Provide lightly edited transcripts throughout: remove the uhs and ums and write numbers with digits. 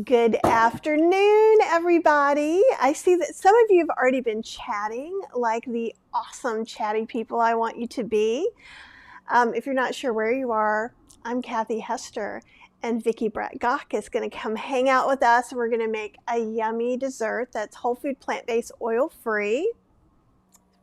Good afternoon, everybody. I see that some of you have already been chatting like the awesome chatty people I want you to be. If you're not sure where you are, I'm Kathy Hester, and Vicki Brett-Gach is going to come hang out with us, and we're going to make a yummy dessert that's whole food, plant-based, oil-free.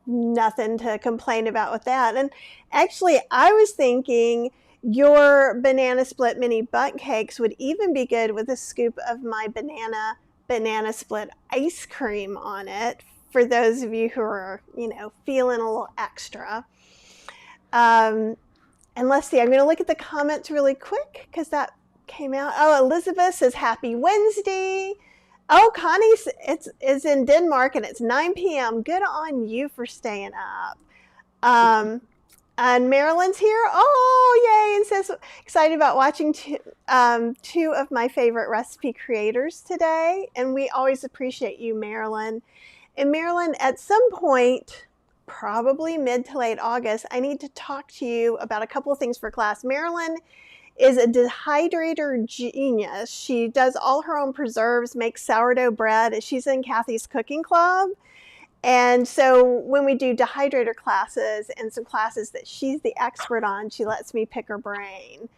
Nothing to complain about with that. And actually, I was thinking your banana split mini Bundt cakes would even be good with a scoop of my banana split ice cream on it, for those of you who are, feeling a little extra. And let's see, I'm going to look at the comments really quick because that came out. Oh, Elizabeth says happy Wednesday. Oh, Connie is in Denmark and it's 9 p.m. Good on you for staying up. And Marilyn's here. Oh, yay. And says, excited about watching two of my favorite recipe creators today. And we always appreciate you, Marilyn. And Marilyn, at some point, probably mid to late August, I need to talk to you about a couple of things for class. Marilyn is a dehydrator genius. She does all her own preserves, makes sourdough bread. She's in Kathy's cooking club. And so when we do dehydrator classes and some classes that she's the expert on, she lets me pick her brain.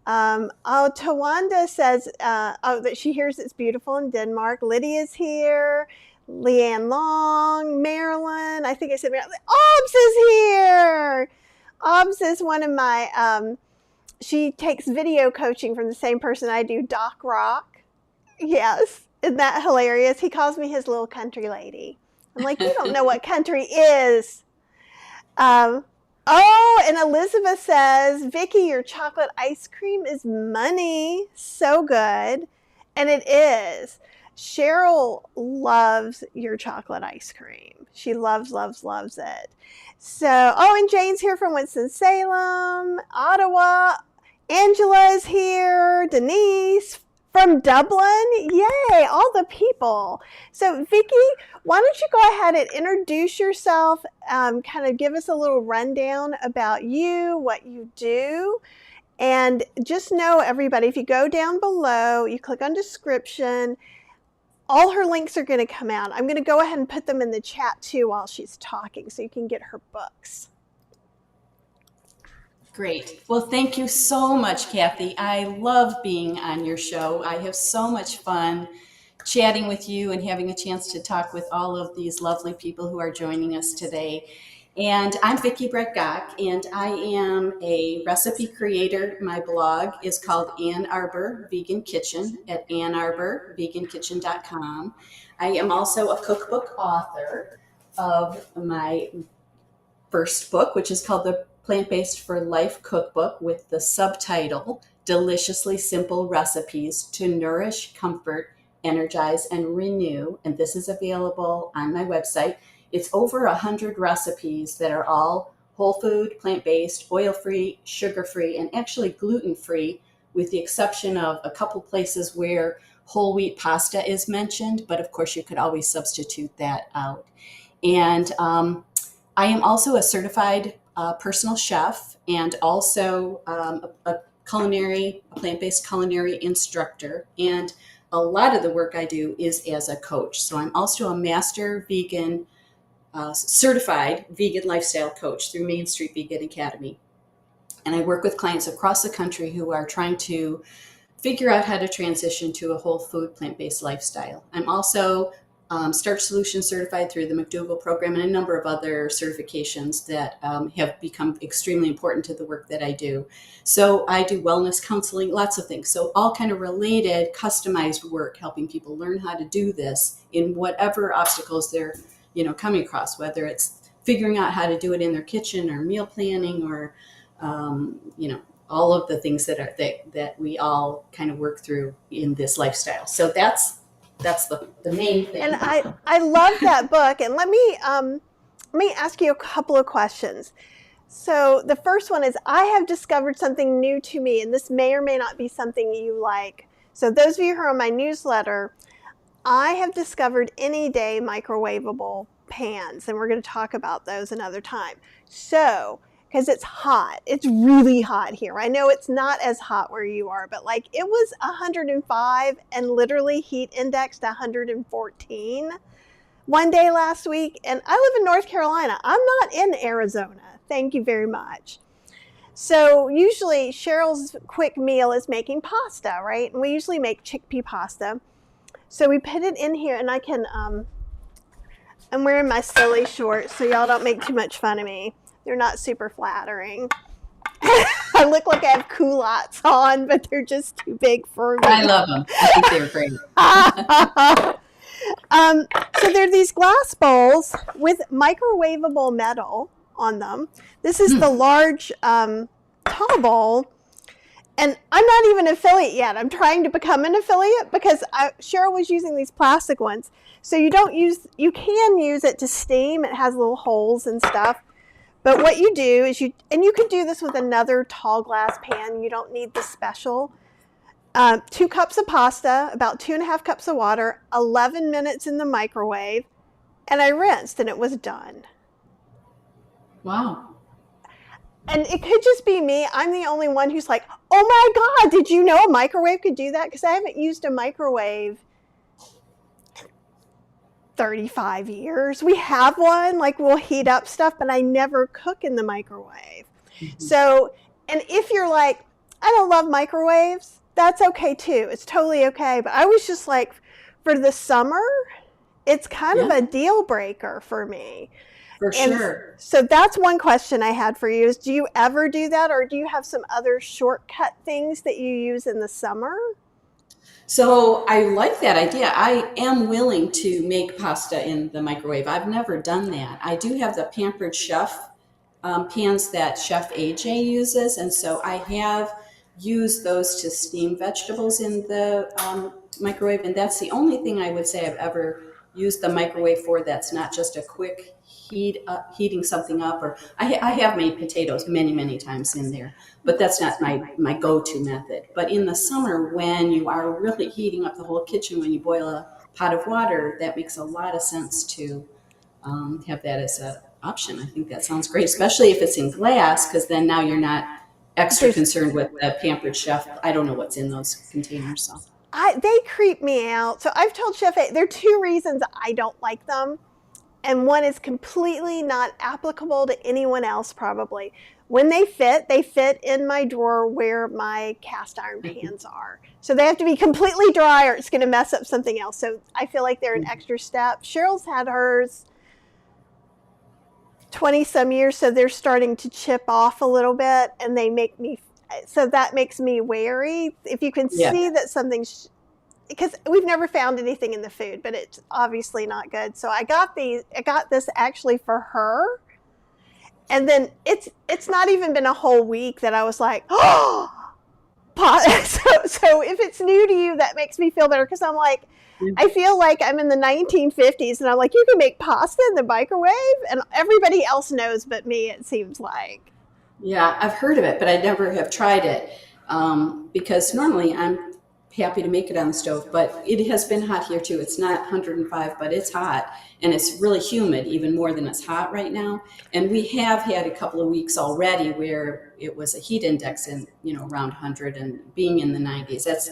Tawanda says that she hears it's beautiful in Denmark. Lydia's here. Leanne Long, Marilyn. I think I said Marilyn. Obs is here. Obs is one of my, she takes video coaching from the same person I do, Doc Rock. Yes. Isn't that hilarious? He calls me his little country lady. I'm like, you don't know what country is. And Elizabeth says, Vicki, your chocolate ice cream is money. So good. And it is. Cheryl loves your chocolate ice cream. She loves, loves, loves it. So, and Jane's here from Winston-Salem, Ottawa. Angela is here. Denise from Dublin. Yay, all the people. So Vicki, why don't you go ahead and introduce yourself, kind of give us a little rundown about you, what you do. And just know, everybody, if you go down below, you click on description, all her links are going to come out. I'm going to go ahead and put them in the chat too while she's talking so you can get her books. Great. Well, thank you so much, Kathy. I love being on your show. I have so much fun chatting with you and having a chance to talk with all of these lovely people who are joining us today. And I'm Vicki Brett-Gach, and I am a recipe creator. My blog is called Ann Arbor Vegan Kitchen at annarborvegankitchen.com. I am also a cookbook author of my first book, which is called the Plant-Based for Life Cookbook, with the subtitle, Deliciously Simple Recipes to Nourish, Comfort, Energize, and Renew. And this is available on my website. It's over 100 recipes that are all whole food, plant-based, oil-free, sugar-free, and actually gluten-free, with the exception of a couple places where whole wheat pasta is mentioned. But of course, you could always substitute that out. And I am also a certified personal chef, and also a plant-based culinary instructor. And a lot of the work I do is as a coach. So I'm also a master vegan, certified vegan lifestyle coach through Main Street Vegan Academy. And I work with clients across the country who are trying to figure out how to transition to a whole food, plant-based lifestyle. I'm also Starch Solution certified through the McDougall program, and a number of other certifications that have become extremely important to the work that I do. So I do wellness counseling, lots of things. So all kind of related, customized work, helping people learn how to do this in whatever obstacles they're, coming across, whether it's figuring out how to do it in their kitchen or meal planning or, all of the things that we all kind of work through in this lifestyle. So that's the main thing. And I love that book. And let me ask you a couple of questions. So the first one is, I have discovered something new to me, and this may or may not be something you like. So those of you who are on my newsletter, I have discovered any day microwavable pans, and we're going to talk about those another time. So because it's hot. It's really hot here. I know it's not as hot where you are, but like it was 105 and literally heat indexed 114 one day last week. And I live in North Carolina. I'm not in Arizona. Thank you very much. So usually Cheryl's quick meal is making pasta, right? And we usually make chickpea pasta. So we put it in here, and I can, I'm wearing my silly shorts so y'all don't make too much fun of me. They're not super flattering. I look like I have culottes on, but they're just too big for me. I love them. I think they're great. So there are these glass bowls with microwavable metal on them. This is the large tall bowl. And I'm not even an affiliate yet. I'm trying to become an affiliate because Cheryl was using these plastic ones. So you can use it to steam. It has little holes and stuff. But what you do is you can do this with another tall glass pan. You don't need the special. 2 cups of pasta, about 2.5 cups of water, 11 minutes in the microwave, and I rinsed and it was done. Wow. And it could just be me. I'm the only one who's like, oh my God, did you know a microwave could do that? Because I haven't used a microwave in 35 years. We have one, like we'll heat up stuff, but I never cook in the microwave. Mm-hmm. So, and if you're like, I don't love microwaves, that's okay too. It's totally okay. But I was just like, for the summer, it's kind of a deal breaker for me. For sure. So that's one question I had for you is, do you ever do that, or do you have some other shortcut things that you use in the summer? So I like that idea. I am willing to make pasta in the microwave. I've never done that. I do have the Pampered Chef pans that Chef AJ uses, and so I have used those to steam vegetables in the microwave, and that's the only thing I would say I've ever used the microwave for that's not just a quick heating something up. Or I have made potatoes many times in there, but that's not my go-to method. But in the summer, when you are really heating up the whole kitchen, when you boil a pot of water, that makes a lot of sense to have that as an option. I think that sounds great, especially if it's in glass, because then now you're not extra concerned with the Pampered Chef. I don't know what's in those containers. So they creep me out. So I've told Chef A, there are 2 reasons I don't like them. And one is completely not applicable to anyone else probably. When they fit in my drawer where my cast iron pans are. So they have to be completely dry or it's going to mess up something else. So I feel like they're an extra step. Cheryl's had hers 20 some years, so they're starting to chip off a little bit, and so that makes me wary. If you can see that something's, because we've never found anything in the food, but it's obviously not good. So I got this actually for her. And then it's not even been a whole week that I was like, oh, so if it's new to you, that makes me feel better. Cause I'm like, I feel like I'm in the 1950s and I'm like, you can make pasta in the microwave, and everybody else knows but me, it seems like. Yeah, I've heard of it, but I never have tried it because normally I'm happy to make it on the stove, but it has been hot here too. It's not 105, but it's hot, and it's really humid, even more than it's hot right now. And we have had a couple of weeks already where it was a heat index in, around 100 and being in the 90s. That's,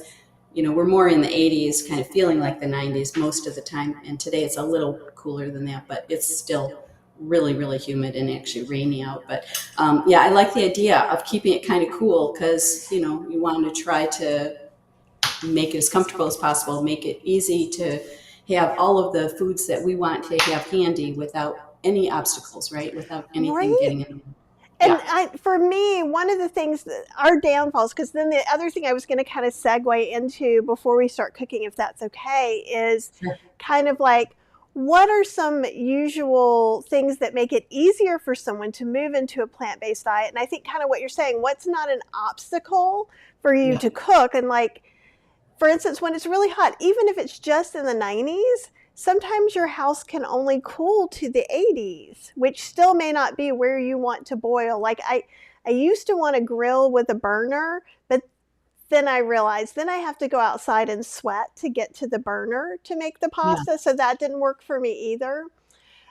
we're more in the 80s, kind of feeling like the 90s most of the time. And today it's a little cooler than that, but it's still really humid and actually rainy out. But I like the idea of keeping it kind of cool because, you want to try to make it as comfortable as possible, make it easy to have all of the foods that we want to have handy without any obstacles, right? Without anything getting in. And for me, one of the things that our downfalls, because then the other thing I was going to kind of segue into before we start cooking, if that's okay, is kind of like, what are some usual things that make it easier for someone to move into a plant-based diet? And I think kind of what you're saying, what's not an obstacle for you to cook? And like, for instance, when it's really hot, even if it's just in the 90s, sometimes your house can only cool to the 80s, which still may not be where you want to boil. Like I used to want to grill with a burner, but then I realized then I have to go outside and sweat to get to the burner to make the pasta. So that didn't work for me either.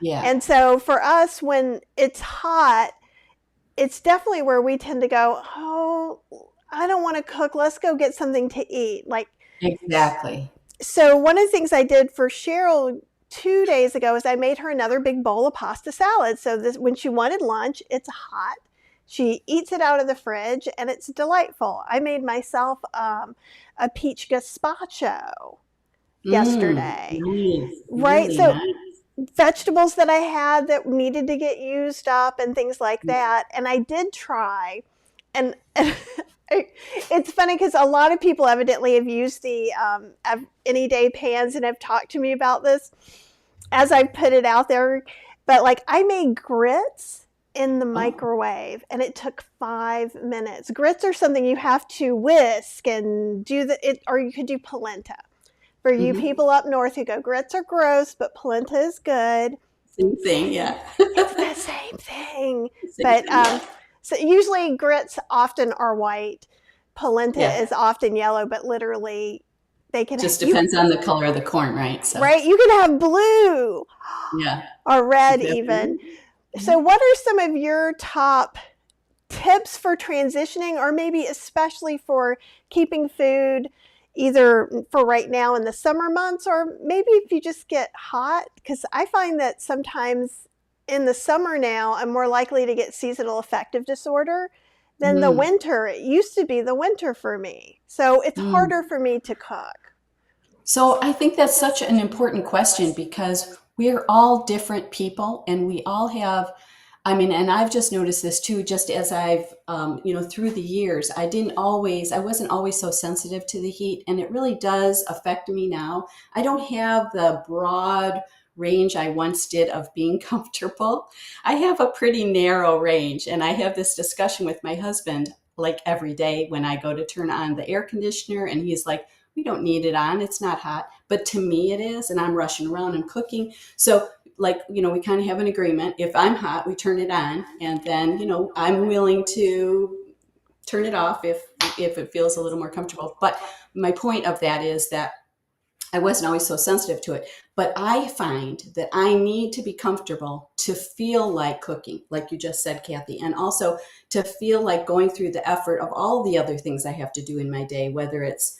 Yeah. And so for us, when it's hot, it's definitely where we tend to go, oh, I don't want to cook. Let's go get something to eat. Like, Exactly. so one of the things I did for Cheryl 2 days ago is I made her another big bowl of pasta salad. So this, when she wanted lunch, it's hot. She eats it out of the fridge, and it's delightful. I made myself a peach gazpacho yesterday. Nice. Right? Really So nice. vegetables that I had that needed to get used up and things like that. And I did try, and it's funny because a lot of people evidently have used the any day pans and have talked to me about this as I put it out there. But like, I made grits in the Oh. microwave, and it took 5 minutes. Grits are something you have to whisk and do or you could do polenta. For you Hmm. people up north who go, grits are gross, but polenta is good. Same thing, yeah. It's the same thing. Same But thing, yeah. so usually grits often are white. Polenta Yeah. is often yellow, but literally they can Just you depends on the color of the corn, right? So, right. You can have blue yeah. or red Exactly. even. So, Mhm. what are some of your top tips for transitioning, or maybe especially for keeping food either for right now in the summer months, or maybe if you just get hot? Because I find that sometimes in the summer now, I'm more likely to get seasonal affective disorder than the Mm. winter. It used to be the winter for me. So it's harder Mm. for me to cook. So I think that's such an important question because we're all different people and we all have, I mean, and I've just noticed this too, just as I've, through the years, I wasn't always so sensitive to the heat, and it really does affect me now. I don't have the broad range I once did of being comfortable. I have a pretty narrow range, and I have this discussion with my husband like every day when I go to turn on the air conditioner, and he's like, we don't need it on. It's not hot. But to me, it is. And I'm rushing around and cooking. So, like, we kind of have an agreement. If I'm hot, we turn it on. And then, I'm willing to turn it off if it feels a little more comfortable. But my point of that is that I wasn't always so sensitive to it. But I find that I need to be comfortable to feel like cooking, like you just said, Kathy, and also to feel like going through the effort of all the other things I have to do in my day, whether it's,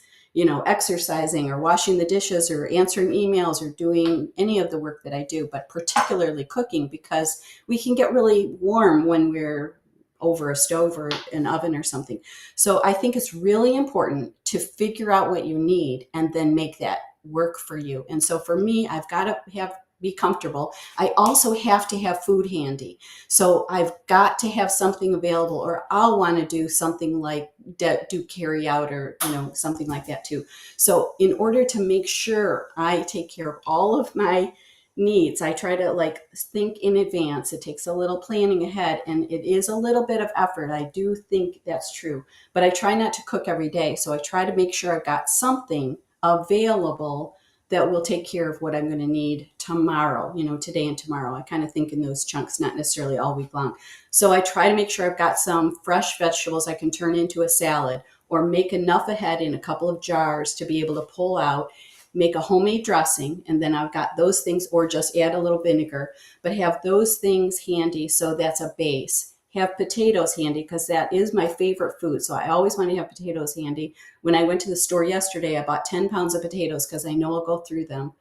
exercising or washing the dishes or answering emails or doing any of the work that I do, but particularly cooking because we can get really warm when we're over a stove or an oven or something. So I think it's really important to figure out what you need and then make that work for you. And so for me, I've got to be comfortable. I also have to have food handy. So I've got to have something available, or I'll want to do something like do carry out or, something like that too. So in order to make sure I take care of all of my needs, I try to like think in advance. It takes a little planning ahead, and it is a little bit of effort. I do think that's true, but I try not to cook every day. So I try to make sure I've got something available that will take care of what I'm going to need tomorrow, today and tomorrow. I kind of think in those chunks, not necessarily all week long. So I try to make sure I've got some fresh vegetables I can turn into a salad or make enough ahead in a couple of jars to be able to pull out, make a homemade dressing, and then I've got those things, or just add a little vinegar, but have those things handy. So that's a base. Have potatoes handy because that is my favorite food. So I always want to have potatoes handy. When I went to the store yesterday, I bought 10 pounds of potatoes because I know I'll go through them.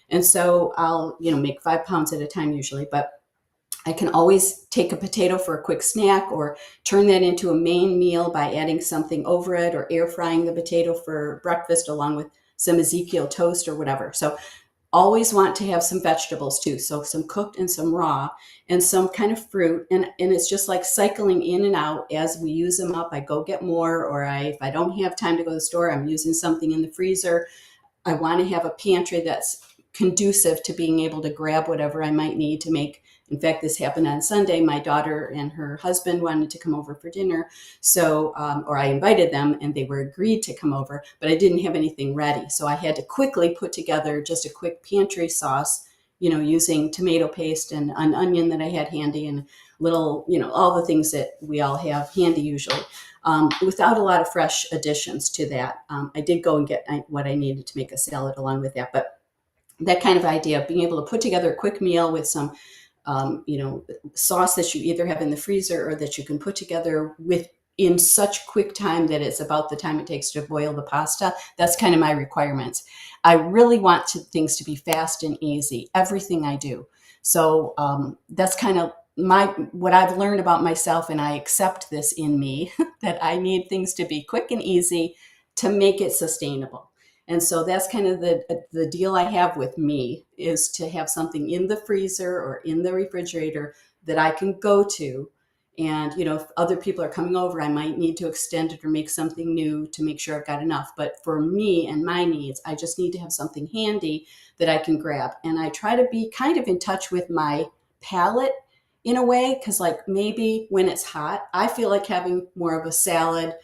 And so I'll, make 5 pounds at a time usually, but I can always take a potato for a quick snack or turn that into a main meal by adding something over it or air frying the potato for breakfast along with some Ezekiel toast or whatever. So always want to have some vegetables too. So some cooked and some raw and some kind of fruit. And it's just like cycling in and out as we use them up. I go get more, or if I don't have time to go to the store, I'm using something in the freezer. I want to have a pantry that's conducive to being able to grab whatever I might need to make. In fact, this happened on Sunday. My daughter and her husband wanted to come over for dinner. So, or I invited them and they were agreed to come over, but I didn't have anything ready. So I had to quickly put together just a quick pantry sauce, using tomato paste and an onion that I had handy and little, all the things that we all have handy usually. Without a lot of fresh additions to that. I did go and get what I needed to make a salad along with that, but that kind of idea of being able to put together a quick meal with some sauce that you either have in the freezer or that you can put together in such quick time that it's about the time it takes to boil the pasta. That's kind of my requirements. I really want things to be fast and easy, everything I do. So that's kind of what I've learned about myself, and I accept this in me, that I need things to be quick and easy to make it sustainable. And so that's kind of the deal I have with me, is to have something in the freezer or in the refrigerator that I can go to. And, if other people are coming over, I might need to extend it or make something new to make sure I've got enough. But for me and my needs, I just need to have something handy that I can grab. And I try to be kind of in touch with my palate in a way, because like maybe when it's hot, I feel like having more of a salad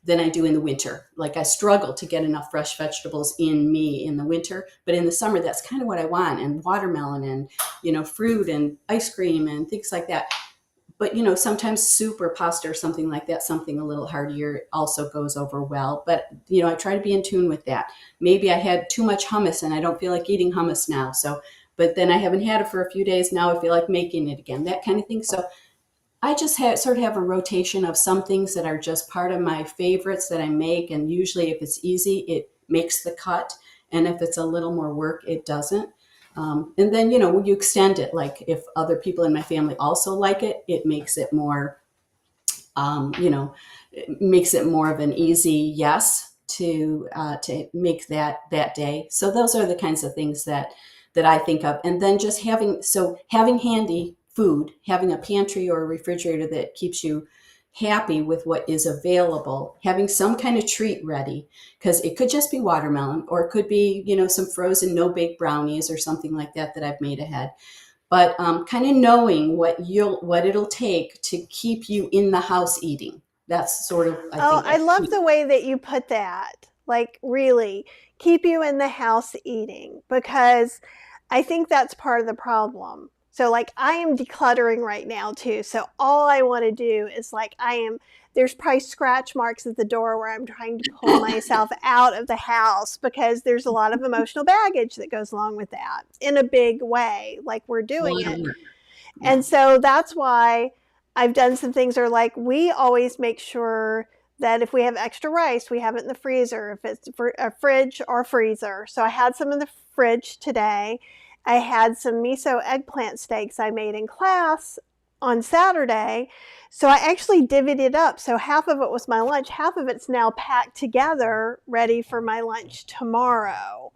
than I do in the winter. Like I struggle to get enough fresh vegetables in me in the winter, but in the summer, that's kind of what I want. And watermelon and, fruit and ice cream and things like that. But, sometimes soup or pasta or something like that, something a little heartier, also goes over well. But, I try to be in tune with that. Maybe I had too much hummus and I don't feel like eating hummus now. But then I haven't had it for a few days. Now I feel like making it again, that kind of thing. So I just sort of have a rotation of some things that are just part of my favorites that I make. And usually if it's easy, it makes the cut. And if it's a little more work, it doesn't. And then, you extend it. Like if other people in my family also like it, it makes it more, it makes it more of an easy yes to make that day. So those are the kinds of things that I think of. And then just having handy food, having a pantry or a refrigerator that keeps you happy with what is available, having some kind of treat ready, because it could just be watermelon, or it could be, some frozen no-bake brownies or something like that I've made ahead. But kind of knowing what it'll take to keep you in the house eating. That's sort of, I love the way that you put that. Like really keep you in the house eating, because I think that's part of the problem. So like I am decluttering right now too. So all I want to do is there's probably scratch marks at the door where I'm trying to pull myself out of the house, because there's a lot of emotional baggage that goes along with that in a big way, like we're doing it. Yeah. And so that's why I've done some things are like, we always make sure that if we have extra rice, we have it in the freezer, if it's for a fridge or freezer. So I had some in the fridge today. I had some miso eggplant steaks I made in class on Saturday. So I actually divvied it up. So half of it was my lunch, half of it's now packed together, ready for my lunch tomorrow.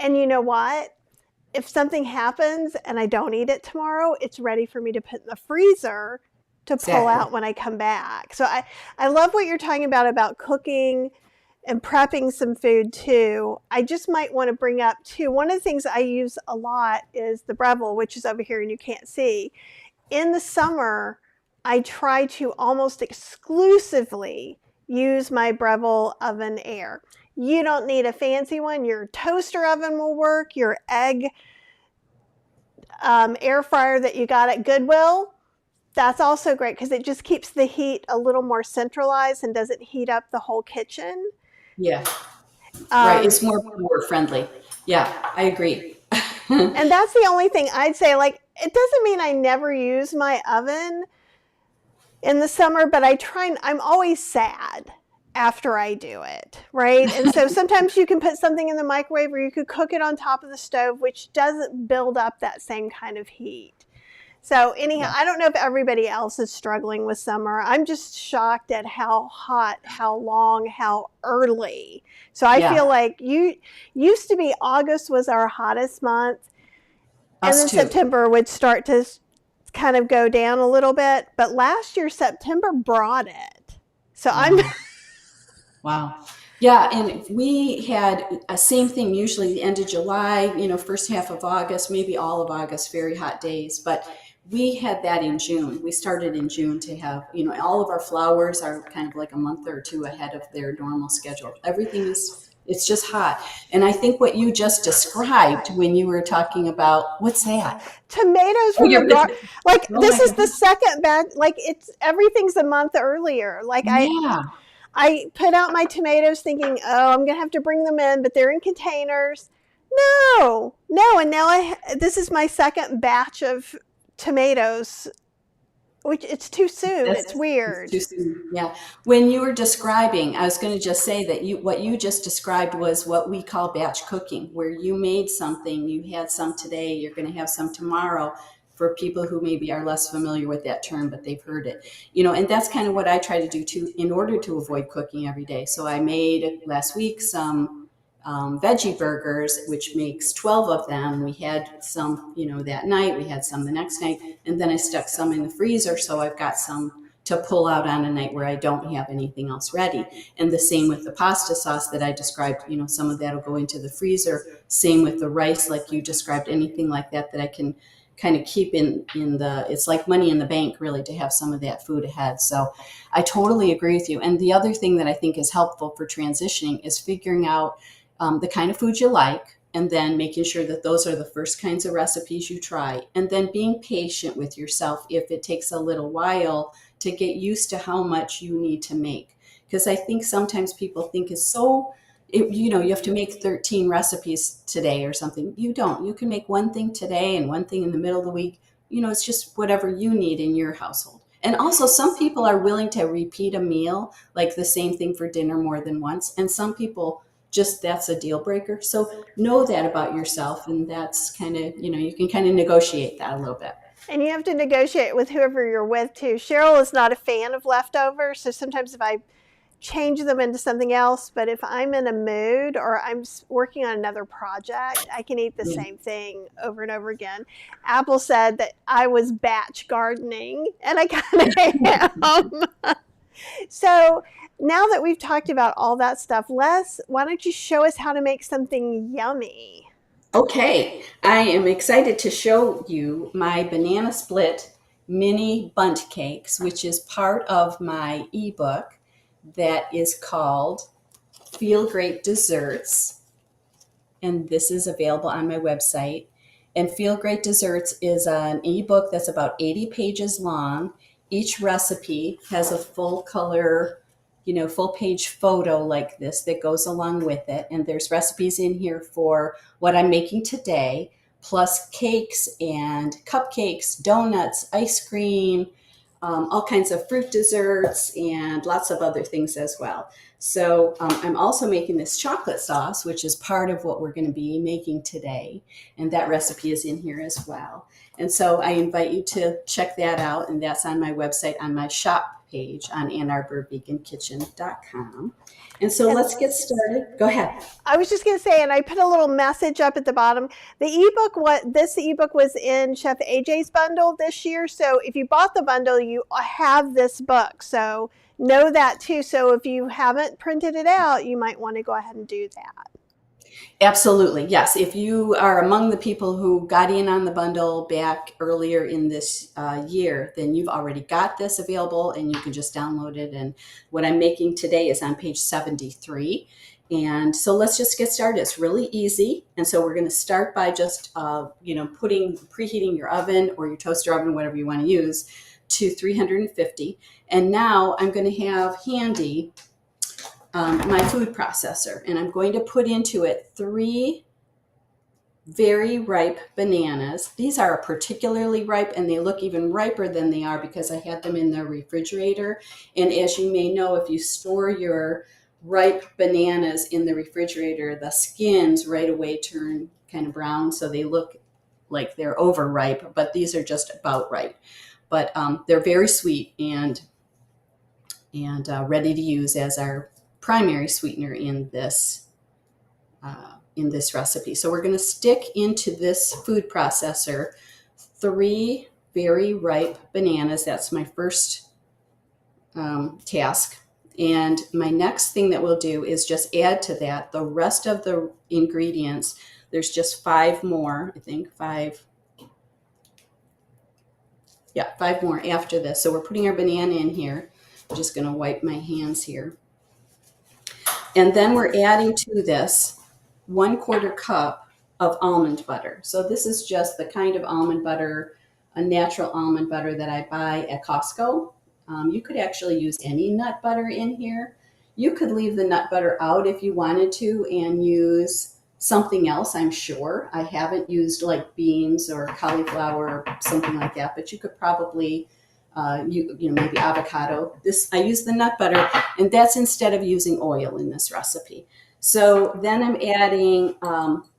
And you know what? If something happens and I don't eat it tomorrow, it's ready for me to put in the freezer to pull out when I come back. So I love what you're talking about cooking and prepping some food too. I just might want to bring up too, one of the things I use a lot is the Breville, which is over here and you can't see. In the summer, I try to almost exclusively use my Breville oven air. You don't need a fancy one. Your toaster oven will work. Your egg air fryer that you got at Goodwill, that's also great because it just keeps the heat a little more centralized and doesn't heat up the whole kitchen. Yeah. Right. It's more friendly. Yeah, I agree. And that's the only thing I'd say. Like, it doesn't mean I never use my oven in the summer, but I'm always sad after I do it, right? And so sometimes you can put something in the microwave or you could cook it on top of the stove, which doesn't build up that same kind of heat. So anyhow, I don't know if everybody else is struggling with summer. I'm just shocked at how hot, how long, how early. So I feel like used to be August was our hottest month. And then September would start to kind of go down a little bit. But last year, September brought it. So I'm... Wow. Yeah, and we had a same thing, usually the end of July, first half of August, maybe all of August, very hot days. But we had that in June. We started in June to have, all of our flowers are kind of like a month or two ahead of their normal schedule. Everything it's just hot. And I think what you just described when you were talking about, what's that? Tomatoes from the garden. Like, this is the second batch. Like, everything's a month earlier. Like, I put out my tomatoes thinking, I'm going to have to bring them in, but they're in containers. No. And now this is my second batch of tomatoes, which it's too soon. It's It's weird. too soon. Yeah. When you were describing, I was going to just say that what you just described was what we call batch cooking, where you made something, you had some today, you're going to have some tomorrow. For people who maybe are less familiar with that term, but they've heard it, and that's kind of what I try to do too, in order to avoid cooking every day. So I made last week some veggie burgers, which makes 12 of them. We had some, that night. We had some the next night, and then I stuck some in the freezer, so I've got some to pull out on a night where I don't have anything else ready. And the same with the pasta sauce that I described. Some of that will go into the freezer. Same with the rice, like you described. Anything like that I can kind of keep in the, it's like money in the bank, really, to have some of that food ahead. So I totally agree with you. And the other thing that I think is helpful for transitioning is figuring out the kind of food you like, and then making sure that those are the first kinds of recipes you try, and then being patient with yourself if it takes a little while to get used to how much you need to make. Because I think sometimes people think it's so, you have to make 13 recipes today or something. You don't. You can make one thing today and one thing in the middle of the week. It's just whatever you need in your household. And also, some people are willing to repeat a meal, like the same thing for dinner more than once. And some people just, that's a deal breaker. So know that about yourself. And that's kind of, you can kind of negotiate that a little bit. And you have to negotiate with whoever you're with too. Cheryl is not a fan of leftovers, so sometimes if I change them into something else, but if I'm in a mood or I'm working on another project, I can eat the Yeah. same thing over and over again. Apple said that I was batch gardening, and I kind of am. So now that we've talked about all that stuff, Les, why don't you show us how to make something yummy? Okay, I am excited to show you my banana split mini bundt cakes, which is part of my ebook that is called Feel Great Desserts. And this is available on my website. And Feel Great Desserts is an ebook that's about 80 pages long. Each recipe has a full color, full page photo like this that goes along with it. And there's recipes in here for what I'm making today, plus cakes and cupcakes, donuts, ice cream, all kinds of fruit desserts, and lots of other things as well. So I'm also making this chocolate sauce, which is part of what we're going to be making today. And that recipe is in here as well. And so I invite you to check that out. And that's on my website, on my shop page on AnnArborVeganKitchen.com. And so let's get started. Go ahead. I was just going to say, and I put a little message up at the bottom. This ebook was in Chef AJ's bundle this year. So if you bought the bundle, you have this book. So know that too. So if you haven't printed it out, you might want to go ahead and do that. Absolutely. Yes. If you are among the people who got in on the bundle back earlier in this year, then you've already got this available and you can just download it. And what I'm making today is on page 73. And so let's just get started. It's really easy. And so we're going to start by just, preheating your oven or your toaster oven, whatever you want to use, to 350. And now I'm going to have handy my food processor, and I'm going to put into it 3 very ripe bananas. These are particularly ripe, and they look even riper than they are because I had them in the refrigerator. And as you may know, if you store your ripe bananas in the refrigerator, the skins right away turn kind of brown, so they look like they're overripe, but these are just about right. But they're very sweet and ready to use as our primary sweetener in this recipe. So we're going to stick into this food processor 3 very ripe bananas. That's my first task. And my next thing that we'll do is just add to that the rest of the ingredients. There's just 5 more, I think 5. Yeah, 5 more after this. So we're putting our banana in here. I'm just going to wipe my hands here. And then we're adding to this 1/4 cup of almond butter. So this is just the kind of almond butter, a natural almond butter that I buy at Costco. You could actually use any nut butter in here. You could leave the nut butter out if you wanted to and use something else, I'm sure. I haven't used like beans or cauliflower or something like that, but you could probably maybe avocado. This I use the nut butter, and that's instead of using oil in this recipe. So then I'm adding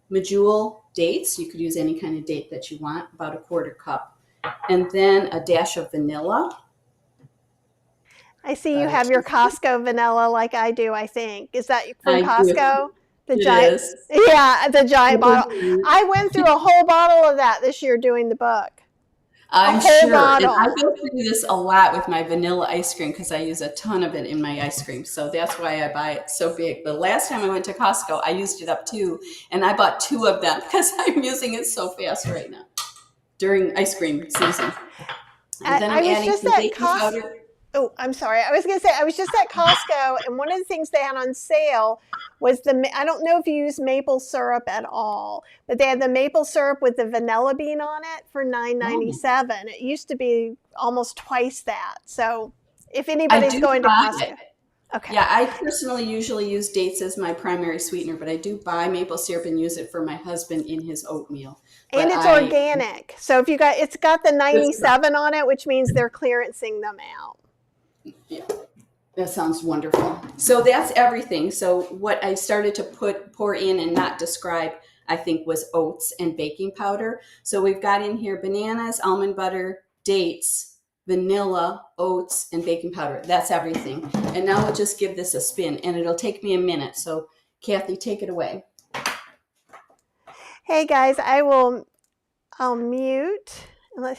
medjool dates. You could use any kind of date that you want, about a quarter cup, and then a dash of vanilla. I see you have your Costco vanilla like I do, I think. Is that from I Costco? do. The It giant, is. yeah, the giant bottle. I went through a whole bottle of that this year doing the book. I'm A whole sure. And I bottle. go through this a lot with my vanilla ice cream because I use a ton of it in my ice cream. So that's why I buy it so big. The last time I went to Costco, I used it up too. And I bought 2 of them because I'm using it so fast right now during ice cream season. And then I'm adding some baking powder. Oh, I'm sorry. I was going to say, I was just at Costco, and one of the things they had on sale was I don't know if you use maple syrup at all, but they had the maple syrup with the vanilla bean on it for $9.97. Oh. It used to be almost twice that. So if anybody's going to Costco. Okay. Yeah, I personally usually use dates as my primary sweetener, but I do buy maple syrup and use it for my husband in his oatmeal. And it's organic. So if it's got the 97 on it, which means they're clearancing them out. Yeah, that sounds wonderful. So that's everything. So what I started to pour in and not describe, I think, was oats and baking powder. So we've got in here bananas, almond butter, dates, vanilla, oats, and baking powder. That's everything. And now we'll just give this a spin, and it'll take me a minute. So Kathy, take it away. Hey guys, I'll mute.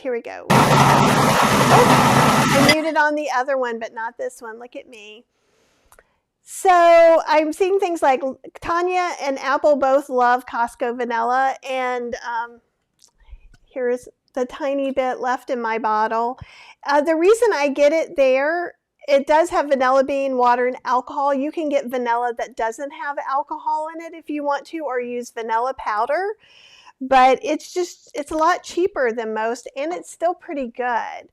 Here we go. Oh, I muted on the other one, but not this one. Look at me. So I'm seeing things like Tanya and Apple both love Costco vanilla, and here's the tiny bit left in my bottle. The reason I get it there, it does have vanilla bean, water, and alcohol. You can get vanilla that doesn't have alcohol in it if you want to, or use vanilla powder. But it's a lot cheaper than most, and it's still pretty good.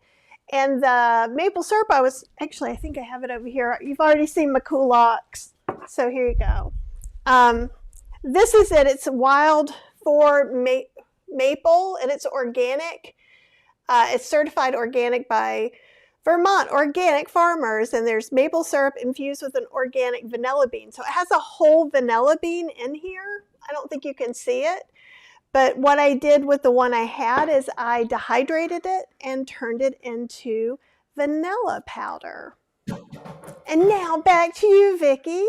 And the maple syrup, I think I have it over here. You've already seen McDougall-compliant, so here you go. This is it. It's wild for maple, and it's organic. It's certified organic by Vermont Organic Farmers, and there's maple syrup infused with an organic vanilla bean. So it has a whole vanilla bean in here. I don't think you can see it. But what I did with the one I had is I dehydrated it and turned it into vanilla powder. And now back to you, Vicki.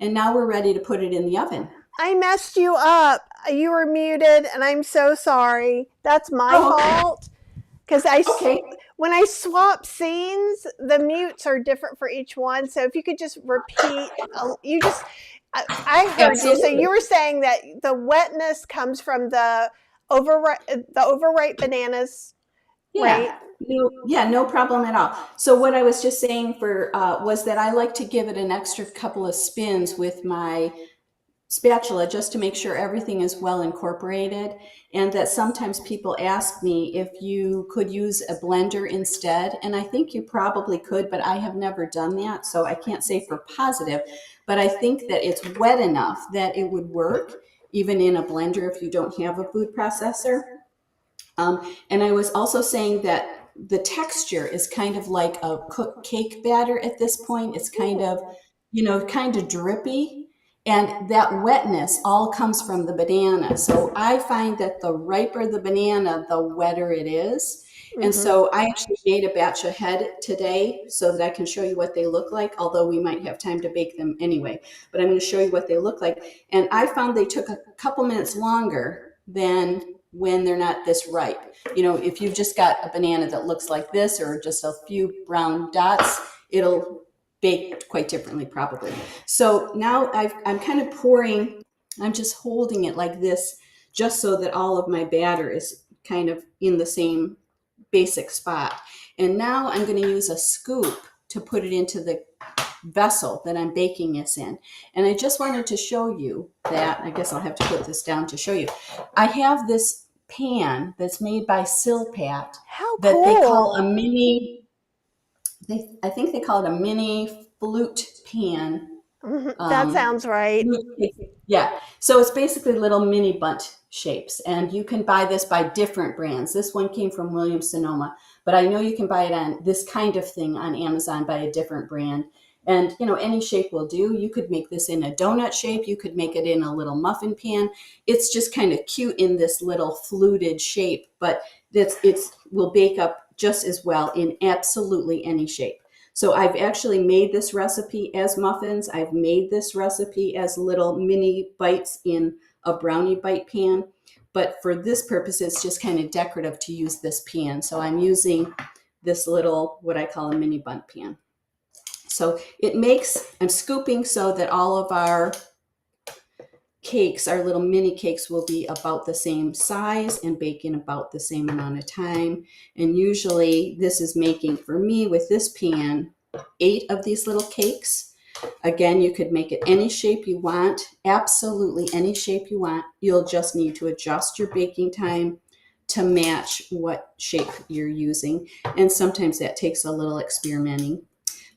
And now we're ready to put it in the oven. I messed you up. You were muted, and I'm so sorry. That's my fault. Because when I swap scenes, the mutes are different for each one. So if you could just repeat, I heard you. So you were saying that the wetness comes from the overripe bananas, right? No problem at all. So what I was just saying was that I like to give it an extra couple of spins with my spatula just to make sure everything is well incorporated, and that sometimes people ask me if you could use a blender instead, and I think you probably could, but I have never done that, so I can't say for positive, but I think that it's wet enough that it would work even in a blender if you don't have a food processor. And I was also saying that the texture is kind of like a cooked cake batter at this point. It's kind of drippy. And that wetness all comes from the banana. So I find that the riper the banana, the wetter it is. And Mm-hmm. so I actually made a batch ahead today so that I can show you what they look like, although we might have time to bake them anyway. But I'm going to show you what they look like. And I found they took a couple minutes longer than when they're not this ripe. You know, if you've just got a banana that looks like this or just a few brown dots, it'll bake quite differently probably. So now I'm kind of pouring, I'm just holding it like this just so that all of my batter is kind of in the same basic spot. And now I'm going to use a scoop to put it into the vessel that I'm baking this in. And I just wanted to show you that, I guess I'll have to put this down to show you. I have this pan that's made by Silpat How that they call cool. a mini, I think they call it a mini flute pan. That Um, sounds right. yeah, so it's basically little mini Bundt shapes, and you can buy this by different brands. This one came from Williams Sonoma, but I know you can buy it on this kind of thing on Amazon by a different brand. And you know, any shape will do. You could make this in a donut shape. You could make it in a little muffin pan. It's just kind of cute in this little fluted shape, but it's will bake up just as well in absolutely any shape. So I've actually made this recipe as muffins. I've made this recipe as little mini bites in a brownie bite pan. But for this purpose, it's just kind of decorative to use this pan. So I'm using this little, what I call a mini Bundt pan. So it makes, I'm scooping so that all of our cakes, our little mini cakes, will be about the same size and bake in about the same amount of time. And usually this is making, for me with this pan, 8 of these little cakes. Again, you could make it any shape you want, absolutely any shape you want. You'll just need to adjust your baking time to match what shape you're using. And sometimes that takes a little experimenting.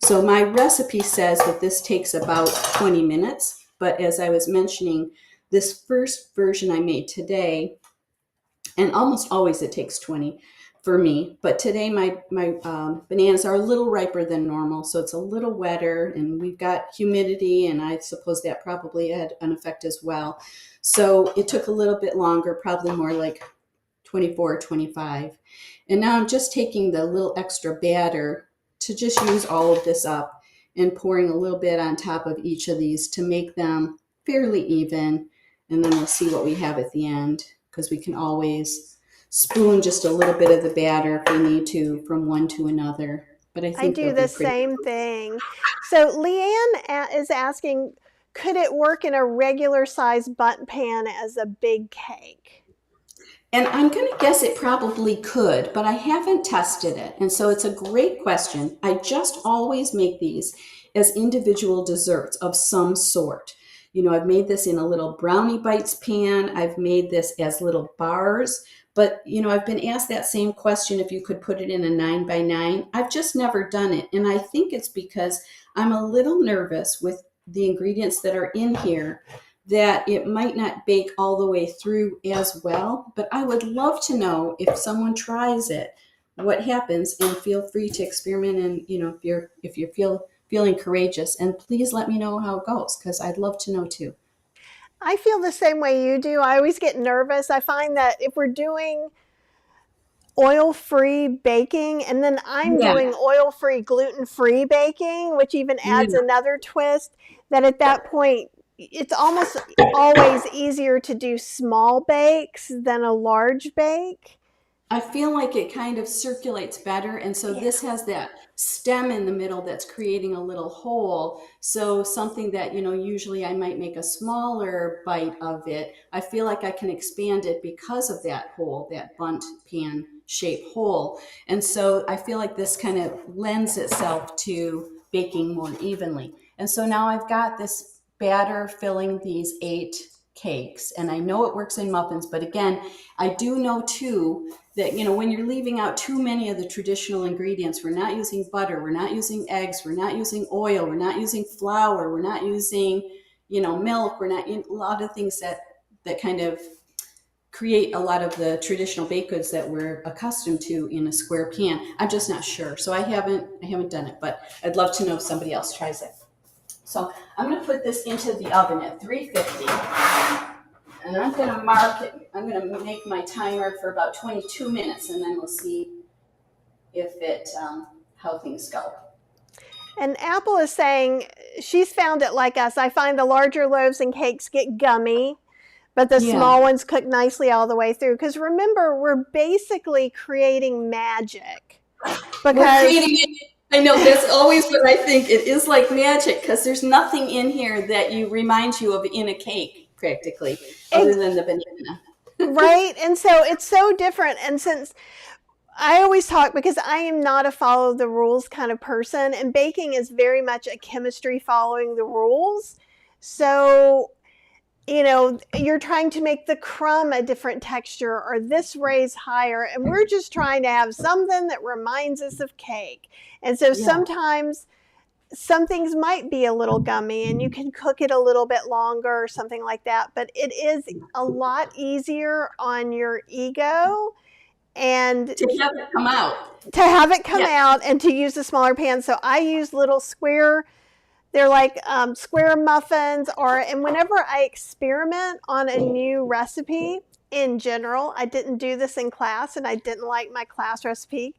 So my recipe says that this takes about 20 minutes. But as I was mentioning, this first version I made today, and almost always it takes 20 for me, but today my bananas are a little riper than normal, so it's a little wetter, and we've got humidity, and I suppose that probably had an effect as well. So it took a little bit longer, probably more like 24 or 25. And now I'm just taking the little extra batter to just use all of this up and pouring a little bit on top of each of these to make them fairly even. And then we'll see what we have at the end, because we can always spoon just a little bit of the batter if we need to from one to another. But I I think do they'll the be pretty. same thing. So Leanne is asking, could it work in a regular size Bundt pan as a big cake? And I'm going to guess it probably could, but I haven't tested it. And so it's a great question. I just always make these as individual desserts of some sort. You know, I've made this in a little brownie bites pan. I've made this as little bars. But, you know, I've been asked that same question if you could put it in a 9 by 9. I've just never done it. And I think it's because I'm a little nervous with the ingredients that are in here, that it might not bake all the way through as well. But I would love to know, if someone tries it, what happens, and feel free to experiment. And you know, if you're feeling courageous, and please let me know how it goes, because I'd love to know too. I feel the same way you do. I always get nervous. I find that if we're doing oil-free baking, and then I'm Yeah, doing oil-free, gluten-free baking, which even adds yeah. another twist, that at that point, it's almost always easier to do small bakes than a large bake. I feel like it kind of circulates better. And so Yeah. this has that stem in the middle that's creating a little hole. So something that, you know, usually I might make a smaller bite of it, I feel like I can expand it because of that hole, that Bundt pan shape hole. And so I feel like this kind of lends itself to baking more evenly. And so now I've got this batter filling these 8 cakes, and I know it works in muffins, but again, I do know too that, you know, when you're leaving out too many of the traditional ingredients, we're not using butter, we're not using eggs, we're not using oil, we're not using flour, we're not using, you know, milk, we're not in a lot of things that kind of create a lot of the traditional baked goods that we're accustomed to in a square pan. I'm just not sure. So I haven't done it, but I'd love to know if somebody else tries it. So I'm going to put this into the oven at 350, and I'm going to mark it. I'm going to make my timer for about 22 minutes, and then we'll see if it how things go. And Apple is saying she's found it like us. I find the larger loaves and cakes get gummy, but the small ones cook nicely all the way through. Because remember, we're basically creating magic. We're creating it. I know, that's always what I think. It is like magic because there's nothing in here that reminds you of in a cake, practically, other than the banana. Right? And so it's so different. And since I always talk, because I am not a follow the rules kind of person, and baking is very much a chemistry following the rules. So, you know, you're trying to make the crumb a different texture or this raise higher, and we're just trying to have something that reminds us of cake. And so sometimes some things might be a little gummy and you can cook it a little bit longer or something like that, but it is a lot easier on your ego and to have it come out. Out and to use a smaller pan. So I use little square, they're like square muffins, and whenever I experiment on a new recipe in general, I didn't do this in class and I didn't like my class recipe.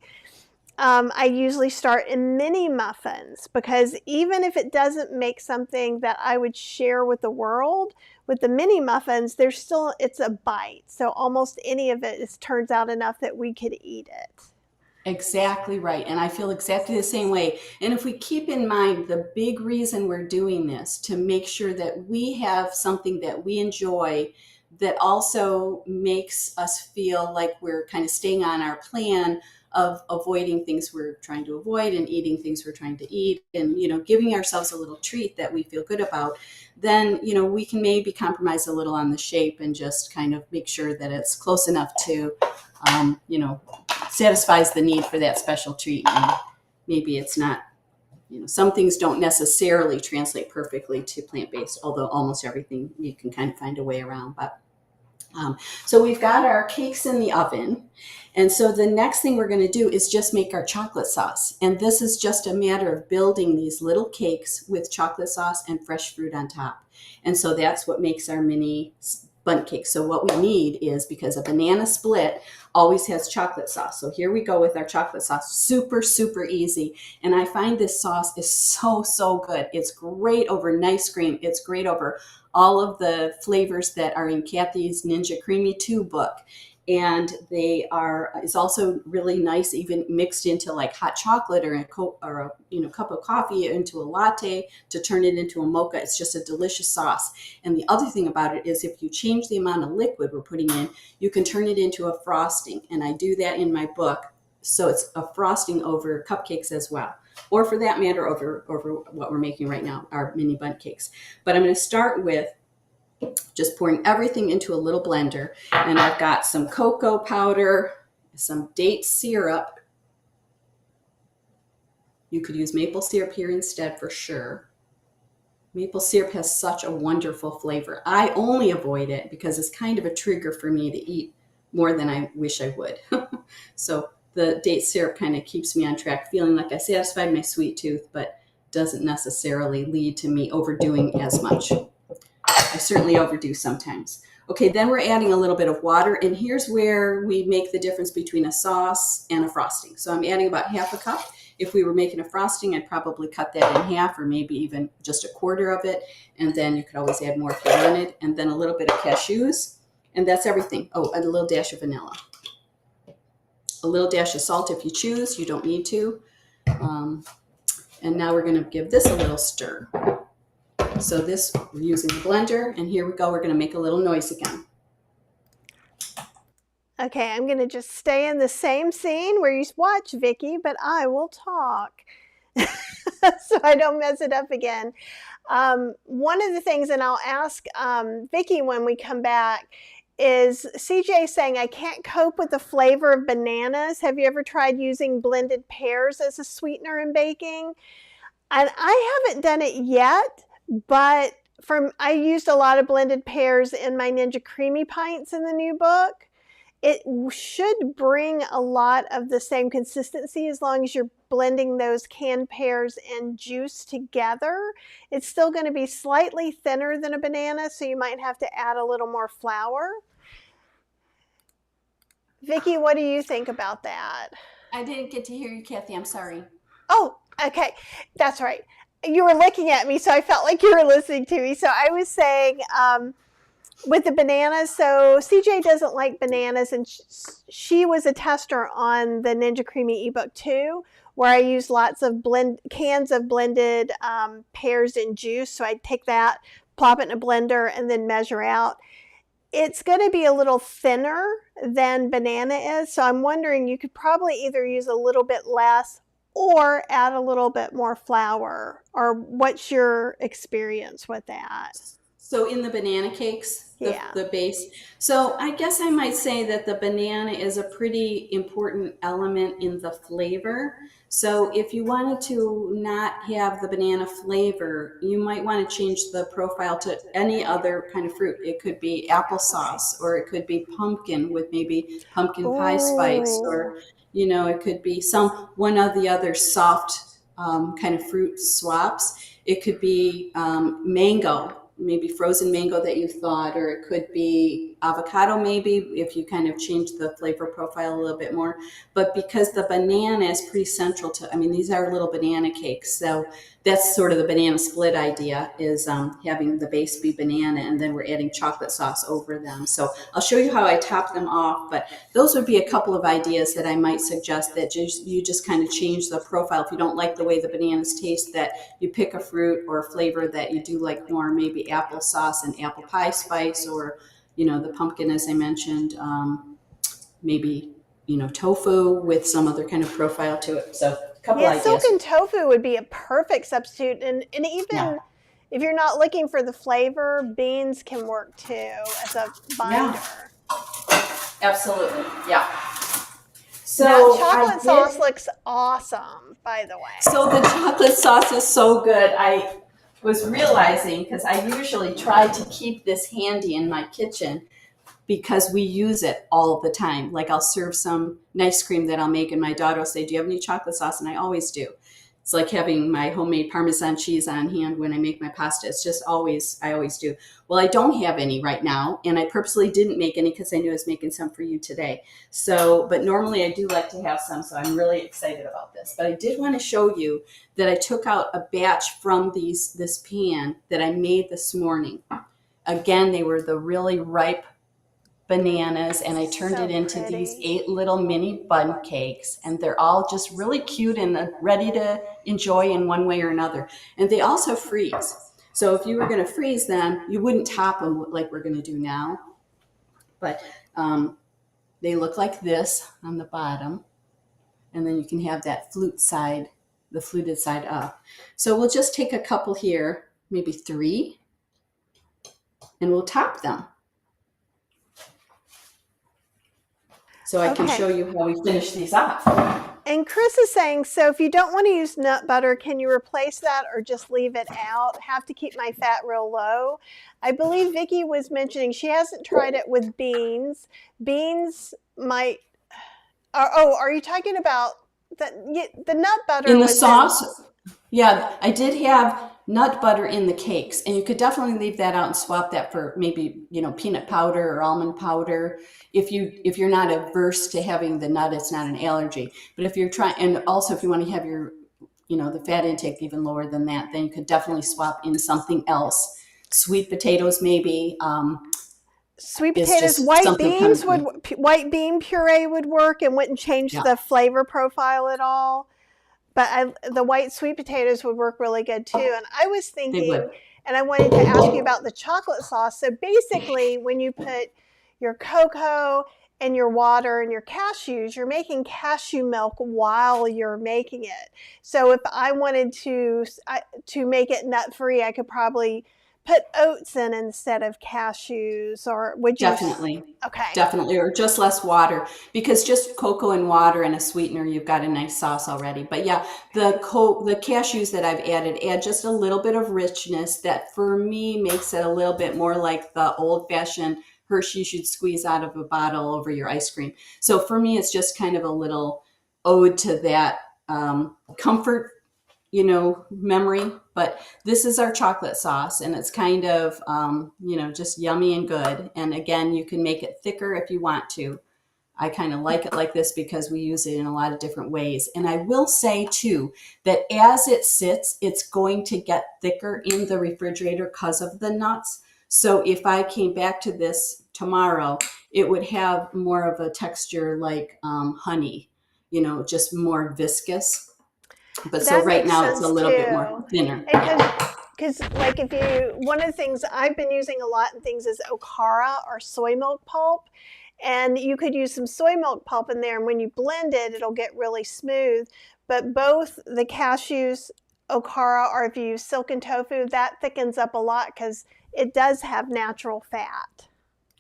I usually start in mini muffins because even if it doesn't make something that I would share with the world, with the mini muffins, it's a bite. So almost any of it turns out enough that we could eat it. Exactly right. And I feel exactly the same way. And if we keep in mind the big reason we're doing this, to make sure that we have something that we enjoy that also makes us feel like we're kind of staying on our plan of avoiding things we're trying to avoid and eating things we're trying to eat, and, you know, giving ourselves a little treat that we feel good about, then, you know, we can maybe compromise a little on the shape and just kind of make sure that it's close enough to, you know, satisfies the need for that special treat. And maybe it's not, you know, some things don't necessarily translate perfectly to plant-based, although almost everything you can kind of find a way around. But so we've got our cakes in the oven. And so the next thing we're going to do is just make our chocolate sauce. And this is just a matter of building these little cakes with chocolate sauce and fresh fruit on top. And so that's what makes our mini Bundt cake. So what we need is, because a banana split always has chocolate sauce. So here we go with our chocolate sauce. Super, super easy. And I find this sauce is so, so good. It's great over nice cream. It's great over all of the flavors that are in Kathy's Ninja Creami 2 book. And it's also really nice, even mixed into like hot chocolate or a cup of coffee into a latte to turn it into a mocha. It's just a delicious sauce. And the other thing about it is, if you change the amount of liquid we're putting in, you can turn it into a frosting. And I do that in my book. So it's a frosting over cupcakes as well, or for that matter, over what we're making right now, our mini Bundt cakes. But I'm going to start with just pouring everything into a little blender. And I've got some cocoa powder, some date syrup. You could use maple syrup here instead for sure. Maple syrup has such a wonderful flavor. I only avoid it because it's kind of a trigger for me to eat more than I wish I would. So the date syrup kind of keeps me on track, feeling like I satisfied my sweet tooth, but doesn't necessarily lead to me overdoing as much. I certainly overdo sometimes. Okay, then we're adding a little bit of water, and here's where we make the difference between a sauce and a frosting. So I'm adding about half a cup. If we were making a frosting, I'd probably cut that in half, or maybe even just a quarter of it, and then you could always add more if you wanted, and then a little bit of cashews, and that's everything. Oh, and a little dash of vanilla. A little dash of salt if you choose. You don't need to. And now we're going to give this a little stir. So this, we're using the blender, and here we go. We're going to make a little noise again. Okay, I'm going to just stay in the same scene where you watch, Vicki, but I will talk so I don't mess it up again. One of the things, and I'll ask Vicki when we come back, is CJ saying, I can't cope with the flavor of bananas. Have you ever tried using blended pears as a sweetener in baking? And I haven't done it yet, but I used a lot of blended pears in my Ninja Creami pints in the new book. It should bring a lot of the same consistency as long as you're blending those canned pears and juice together. It's still going to be slightly thinner than a banana, so you might have to add a little more flour. Vicki, what do you think about that? I didn't get to hear you, Kathy. I'm sorry. Oh, okay. That's right. You were looking at me, so I felt like you were listening to me. So I was saying, with the bananas, so CJ doesn't like bananas, and she was a tester on the Ninja Creami ebook too, where I use lots of cans of blended pears and juice. So I take that, plop it in a blender, and then measure out. It's going to be a little thinner than banana is, so I'm wondering you could probably either use a little bit less or add a little bit more flour. Or what's your experience with that? So in the banana cakes, the base. So I guess I might say that the banana is a pretty important element in the flavor. So if you wanted to not have the banana flavor, you might want to change the profile to any other kind of fruit. It could be applesauce, or it could be pumpkin with maybe pumpkin pie spice, or it could be one of the other soft kind of fruit swaps. It could be mango, maybe frozen mango that you thought, or it could be avocado maybe if you kind of change the flavor profile a little bit more. But because the banana is pretty central to, these are little banana cakes. So that's sort of the banana split idea, is having the base be banana and then we're adding chocolate sauce over them. So I'll show you how I top them off, but those would be a couple of ideas that I might suggest that you just kind of change the profile. If you don't like the way the bananas taste, that you pick a fruit or a flavor that you do like more, maybe applesauce and apple pie spice, or the pumpkin, as I mentioned, maybe tofu with some other kind of profile to it. So a couple ideas. Silken tofu would be a perfect substitute, and even if you're not looking for the flavor, beans can work too as a binder. Absolutely, yeah. So now, chocolate sauce looks awesome, by the way. So the chocolate sauce is so good. I was realizing, because I usually try to keep this handy in my kitchen because we use it all the time. Like I'll serve some ice cream that I'll make and my daughter will say, do you have any chocolate sauce? And I always do. It's like having my homemade Parmesan cheese on hand when I make my pasta. It's just I always do. Well, I don't have any right now, and I purposely didn't make any because I knew I was making some for you today. So, but normally I do like to have some, so I'm really excited about this. But I did want to show you that I took out a batch from this pan that I made this morning. Again, they were the really ripe bananas, and I turned it into these 8 little mini Bundt cakes, and they're all just really cute and ready to enjoy in one way or another. And they also freeze. So if you were going to freeze them, you wouldn't top them like we're going to do now. But they look like this on the bottom, and then you can have that fluted side up. So we'll just take a couple here, maybe 3, and we'll top them. So I can show you how we finish these off. And Chris is saying, so if you don't want to use nut butter, can you replace that or just leave it out? Have to keep my fat real low. I believe Vicki was mentioning she hasn't tried it with beans. Beans might, are you talking about the nut butter? In the sauce? Yeah, I did have nut butter in the cakes, and you could definitely leave that out and swap that for maybe peanut powder or almond powder if you're not averse to having the nut. It's not an allergy. But if you're trying, and also if you want to have your the fat intake even lower than that, then you could definitely swap in something else. Sweet potatoes maybe. Sweet potatoes, white bean puree would work and wouldn't change the flavor profile at all. But the white sweet potatoes would work really good too. And I was thinking, and I wanted to ask you about the chocolate sauce. So basically, when you put your cocoa and your water and your cashews, you're making cashew milk while you're making it. So if I wanted to make it nut-free, I could probably put oats in instead of cashews, or would you? Definitely. Okay. Definitely, or just less water, because just cocoa and water and a sweetener, you've got a nice sauce already. But yeah, the cashews that I've add just a little bit of richness that for me makes it a little bit more like the old-fashioned Hershey's you'd squeeze out of a bottle over your ice cream. So for me, it's just kind of a little ode to that comfort, memory. But this is our chocolate sauce, and it's kind of, just yummy and good. And again, you can make it thicker if you want to. I kind of like it like this because we use it in a lot of different ways. And I will say too, that as it sits, it's going to get thicker in the refrigerator because of the nuts. So if I came back to this tomorrow, it would have more of a texture like honey, just more viscous. But so That right makes now it's a sense little bit more too. thinner. Because like one of the things I've been using a lot in things is okara or soy milk pulp. And you could use some soy milk pulp in there, and when you blend it, it'll get really smooth. But both the cashews, okara, or if you use silken tofu, that thickens up a lot because it does have natural fat.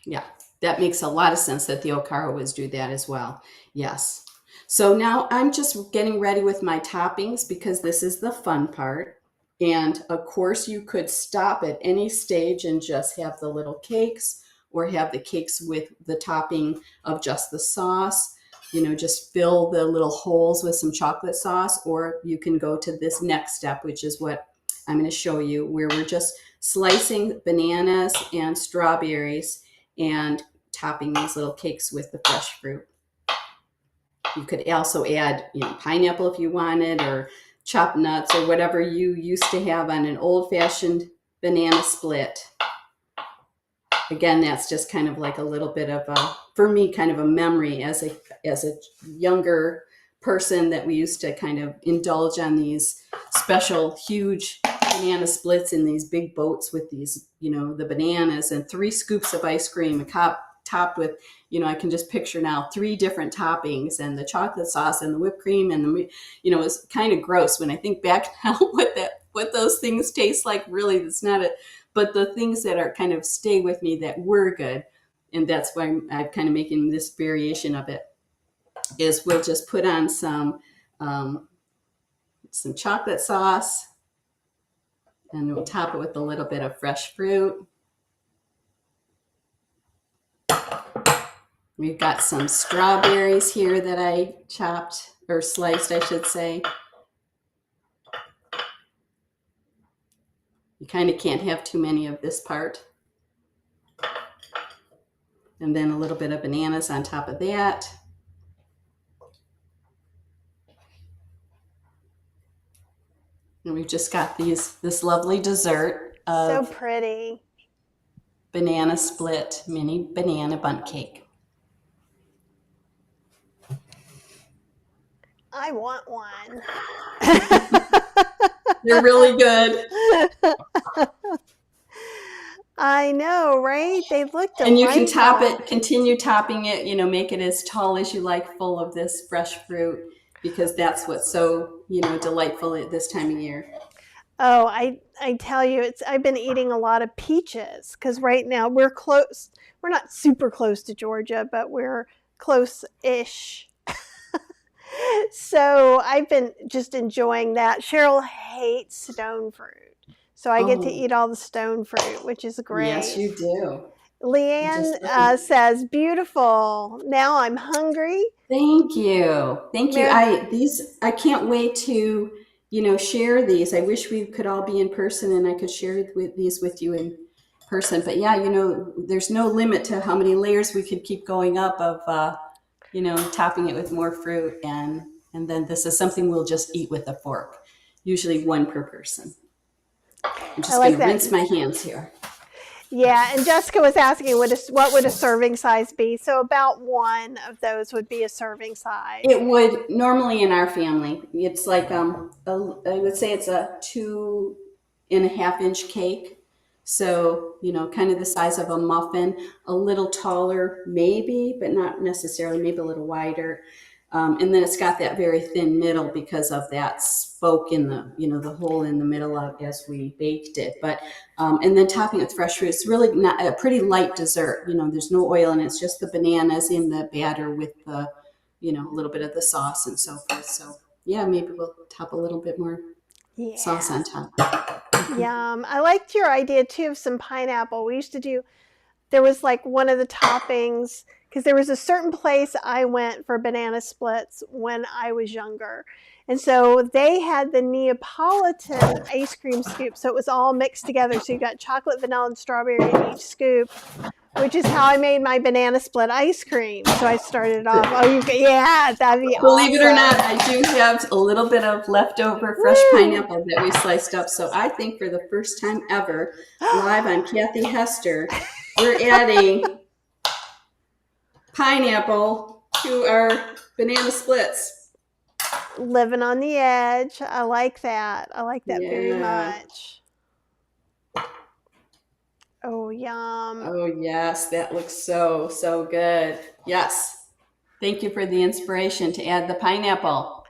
Yeah, that makes a lot of sense that the okara would do that as well. Yes. So now I'm just getting ready with my toppings because this is the fun part. And of course, you could stop at any stage and just have the little cakes, or have the cakes with the topping of just the sauce. Just fill the little holes with some chocolate sauce, or you can go to this next step, which is what I'm going to show you, where we're just slicing bananas and strawberries and topping these little cakes with the fresh fruit. You could also add, pineapple if you wanted, or chopped nuts, or whatever you used to have on an old-fashioned banana split. Again, that's just kind of like a little bit of for me, kind of a memory as a younger person, that we used to kind of indulge on these special huge banana splits in these big boats with these, the bananas and 3 scoops of ice cream, topped with, I can just picture now 3 different toppings, and the chocolate sauce and the whipped cream, and it's kind of gross when I think back now what those things taste like. Really, it's not it. But the things that are kind of stay with me that were good, and that's why I'm kind of making this variation of it, is we'll just put on some chocolate sauce, and we'll top it with a little bit of fresh fruit. We've got some strawberries here that I chopped, or sliced, I should say. You kind of can't have too many of this part. And then a little bit of bananas on top of that. And we've just got this lovely dessert of so pretty banana split mini banana bundt cake. I want one. They're really good. I know, right? They look delightful. And you can top it, continue topping it, make it as tall as you like, full of this fresh fruit, because that's what's so, delightful at this time of year. Oh, I tell you, I've been eating a lot of peaches, because right now we're close. We're not super close to Georgia, but we're close-ish. So I've been just enjoying that. Cheryl hates stone fruit, so I get to eat all the stone fruit, which is great. Yes, you do. Leanne says, beautiful. Now I'm hungry. Thank you. Thank you. I can't wait to, share these. I wish we could all be in person and I could share these with you in person. But yeah, there's no limit to how many layers we could keep going up of, topping it with more fruit. And then this is something we'll just eat with a fork, usually 1 per person. I'm just going to rinse my hands here. Yeah, and Jessica was asking what would a serving size be? So about 1 of those would be a serving size. It would normally in our family. It's like I would say it's a 2.5-inch cake. So, kind of the size of a muffin, a little taller maybe, but not necessarily, maybe a little wider. And then it's got that very thin middle because of that spoke in the, the hole in the middle of as we baked it. But, and then topping with fresh fruit, it's really not a pretty light dessert. There's no oil in it. It's just the bananas in the batter with the, a little bit of the sauce and so forth. So yeah, maybe we'll top a little bit more sauce on top. Yum. I liked your idea too of some pineapple. We used to do there was like one of the toppings, because there was a certain place I went for banana splits when I was younger. And so they had the Neapolitan ice cream scoop. So it was all mixed together. So you got chocolate, vanilla, and strawberry in each scoop, which is how I made my banana split ice cream. So I started off, yeah, that'd be Believe it or not, awesome. I do have a little bit of leftover fresh pineapple that we sliced up. So I think for the first time ever, live on Kathy Hester, we're adding pineapple to our banana splits. Living on the edge. I like that. I like that very much. Oh, yum. Oh, yes. That looks so, so good. Yes. Thank you for the inspiration to add the pineapple.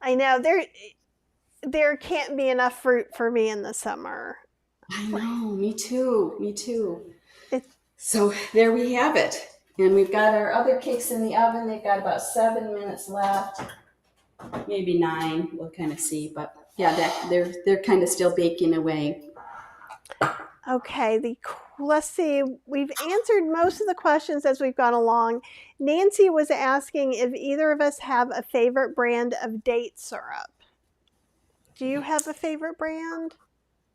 I know. There can't be enough fruit for me in the summer. I know. Me too. Me too. So there we have it. And we've got our other cakes in the oven. They've got about 7 minutes left. Maybe 9. We'll kind of see. But yeah, they're kind of still baking away. Okay, let's see. We've answered most of the questions as we've gone along. Nancy was asking if either of us have a favorite brand of date syrup. Do you have a favorite brand?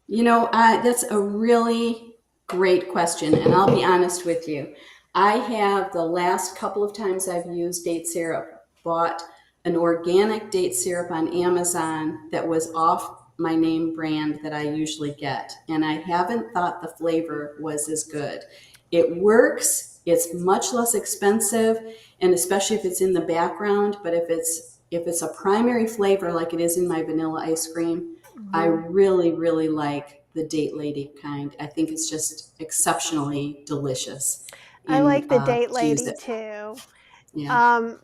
You know, that's a really great question, and I'll be honest with you. I have, the last couple of times I've used date syrup, bought an organic date syrup on Amazon that was off my name brand that I usually get, and I haven't thought the flavor was as good. It works, it's much less expensive, and especially if it's in the background, but if it's a primary flavor like it is in my vanilla ice cream, I really, really like the Date Lady kind. I think it's just exceptionally delicious. I like the Date Lady too. Yeah.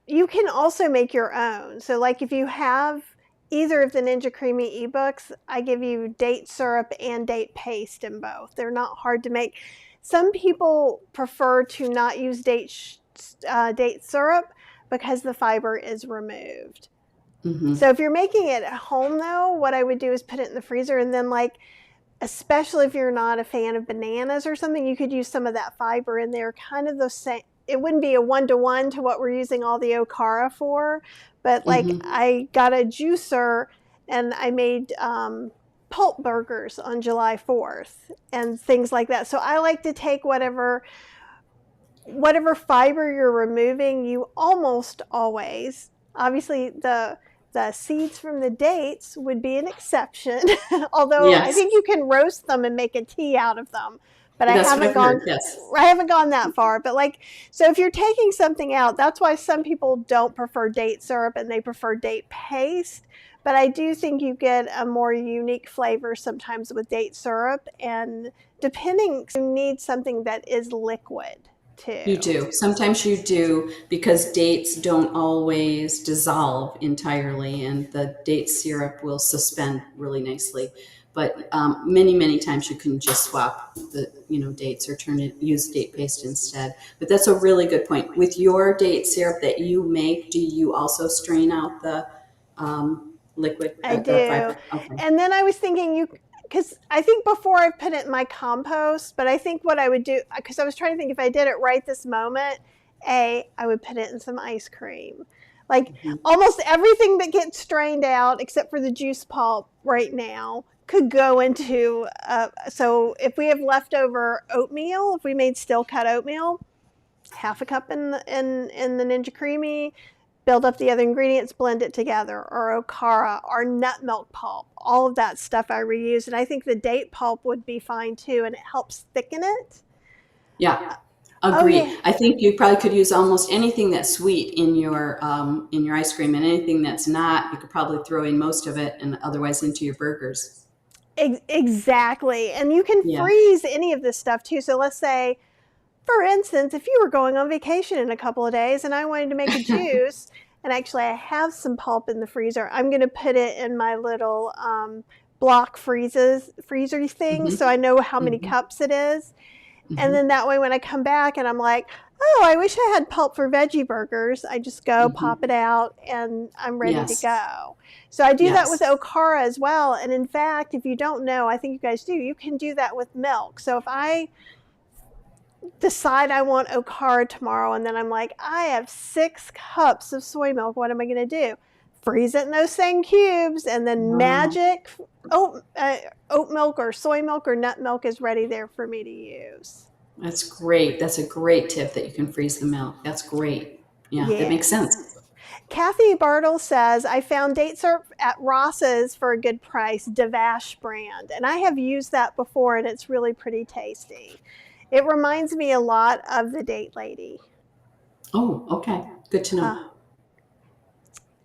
You can also make your own. So like if you have either of the Ninja Creami ebooks, I give you date syrup and date paste in both. They're not hard to make. Some people prefer to not use date syrup because the fiber is removed. Mm-hmm. So if you're making it at home though, what I would do is put it in the freezer, and then like, especially if you're not a fan of bananas or something, you could use some of that fiber in there, kind of the same. It wouldn't be a one-to-one to what we're using all the Okara for, but like I got a juicer and I made pulp burgers on July 4th and things like that. So I like to take whatever fiber you're removing, you almost always, obviously the seeds from the dates would be an exception, although yes. I think you can roast them and make a tea out of them. But I haven't gone that far. But like, so if you're taking something out, that's why some people don't prefer date syrup and they prefer date paste. But I do think you get a more unique flavor sometimes with date syrup, and depending, you need something that is liquid. Too. You do. Sometimes you do, because dates don't always dissolve entirely, and the date syrup will suspend really nicely. But many, many times you can just swap the dates or use date paste instead. But that's a really good point. With your date syrup that you make, do you also strain out the liquid? I do. Okay. And then I was thinking because I think before I put it in my compost, but I think what I would do, because I was trying to think if I did it right this moment, I would put it in some ice cream. Like almost everything that gets strained out, except for the juice pulp right now, could go into, so if we have leftover oatmeal, if we made still cut oatmeal, half a cup in the Ninja Creami, build up the other ingredients, blend it together, or Okara, or nut milk pulp. All of that stuff I reuse, and I think the date pulp would be fine too, and it helps thicken it. Yeah, agreed. Yeah. I think you probably could use almost anything that's sweet in your ice cream, and anything that's not, you could probably throw in most of it, and otherwise into your burgers. Exactly, and you can freeze any of this stuff too. So let's say, for instance, if you were going on vacation in a couple of days and I wanted to make a juice, and actually I have some pulp in the freezer, I'm going to put it in my little block freezer thing, so I know how many cups it is. And then that way when I come back and I'm like, oh, I wish I had pulp for veggie burgers, I just go pop it out and I'm ready to go. So I do that with Okara as well. And in fact, if you don't know, I think you guys do, you can do that with milk. So if I decide I want Okara tomorrow, and then I'm like, I have 6 cups of soy milk. What am I going to do? Freeze it in those same cubes, and then magic oat milk or soy milk or nut milk is ready there for me to use. That's great. That's a great tip that you can freeze the milk. That's great. Yeah, that makes sense. Kathy Bartle says, I found date syrup at Ross's for a good price, Devash brand. And I have used that before, and it's really pretty tasty. It reminds me a lot of the Date Lady. Oh, okay. Good to know.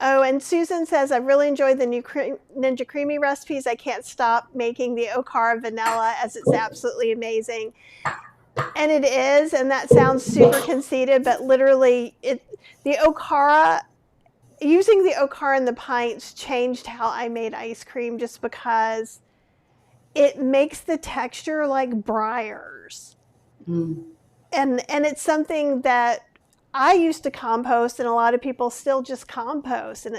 Oh, and Susan says, I really enjoyed the new Ninja Creami recipes. I can't stop making the Okara vanilla as it's absolutely amazing. And it is, and that sounds super conceited, but literally the Okara, using the Okara in the pints changed how I made ice cream, just because it makes the texture like briars. And it's something that I used to compost, and a lot of people still just compost, and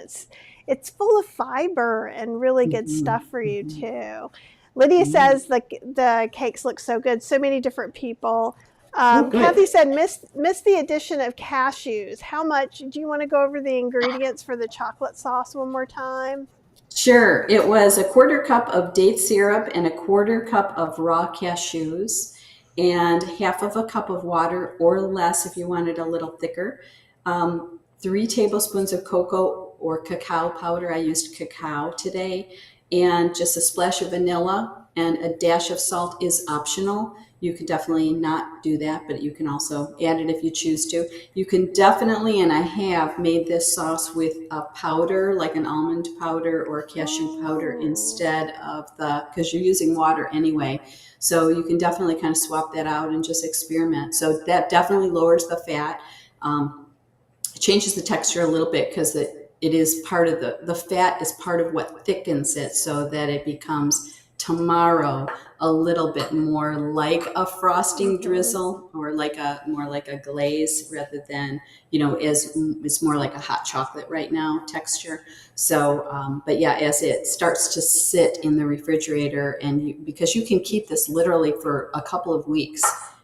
it's full of fiber and really good stuff for you too. Lydia says the cakes look so good. So many different people. Kathy said, miss the addition of cashews. How much? Do you want to go over the ingredients for the chocolate sauce one more time? Sure. It was a 1/4 cup of date syrup and a 1/4 cup of raw cashews, and 1/2 cup of water or less if you want it a little thicker. 3 tablespoons of cocoa or cacao powder. I used cacao today, and just a splash of vanilla, and a dash of salt is optional. You could definitely not do that, but you can also add it if you choose to. You can definitely, and I have made this sauce with a powder, like an almond powder or a cashew powder, instead of because you're using water anyway. So you can definitely kind of swap that out and just experiment. So that definitely lowers the fat. It changes the texture a little bit because it is part of the fat is part of what thickens it, so that it becomes tomorrow a little bit more like a frosting drizzle, or more like a glaze, rather than, it's more like a hot chocolate right now texture. So, but yeah, as it starts to sit in the refrigerator, and because you can keep this literally for a couple of weeks,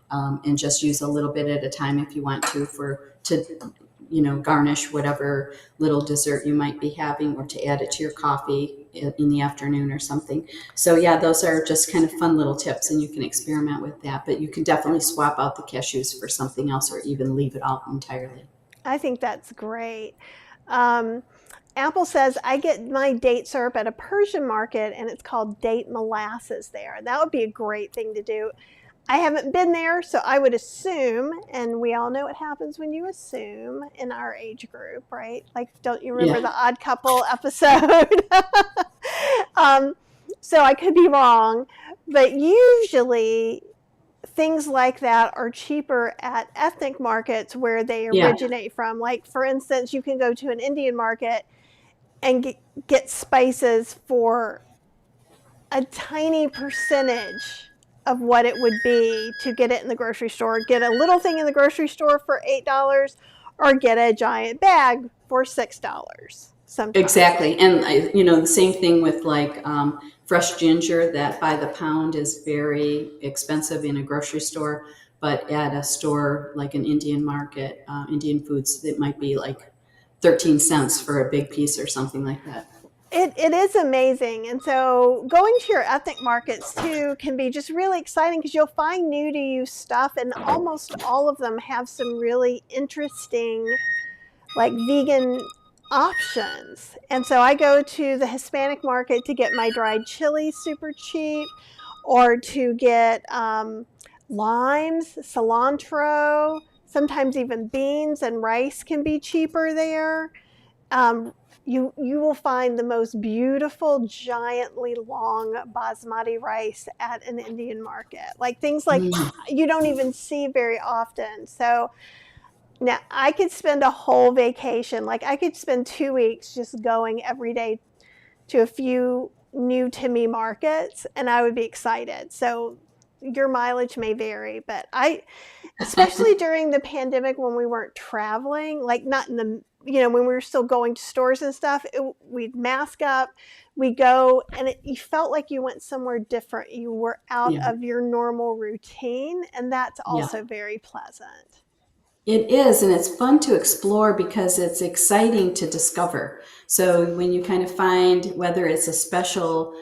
and just use a little bit at a time if you want to garnish whatever little dessert you might be having, or to add it to your coffee in the afternoon or something. So yeah, those are just kind of fun little tips, and you can experiment with that, but you can definitely swap out the cashews for something else, or even leave it out entirely. I think that's great. Apple says, I get my date syrup at a Persian market, and it's called date molasses there. That would be a great thing to do. I haven't been there, so I would assume, and we all know what happens when you assume in our age group, right? Like, don't you remember the Odd Couple episode? So I could be wrong, but usually things like that are cheaper at ethnic markets where they originate from. Like, for instance, you can go to an Indian market and get spices for a tiny percentage of what it would be to get it in the grocery store. Get a little thing in the grocery store for $8, or get a giant bag for $6 sometimes. Exactly. And the same thing with like fresh ginger, that by the pound is very expensive in a grocery store, but at a store like an Indian market, Indian foods, it might be like 13 cents for a big piece or something like that. It is amazing. And so going to your ethnic markets too can be just really exciting, because you'll find new to you stuff, and almost all of them have some really interesting, like, vegan options. And so I go to the Hispanic market to get my dried chili super cheap, or to get limes, cilantro, sometimes even beans and rice can be cheaper there. You will find the most beautiful, giantly long basmati rice at an Indian market. Like, things like you don't even see very often. So now I could spend a whole vacation. Like, I could spend 2 weeks just going every day to a few new to me markets, and I would be excited. So your mileage may vary, but especially during the pandemic when we weren't traveling, like not in the, when we were still going to stores and stuff, we'd mask up, we go, and you felt like you went somewhere different. You were out Yeah. of your normal routine, and that's Yeah. also very pleasant. It is, and it's fun to explore because it's exciting to discover. So when you kind of find whether it's a special,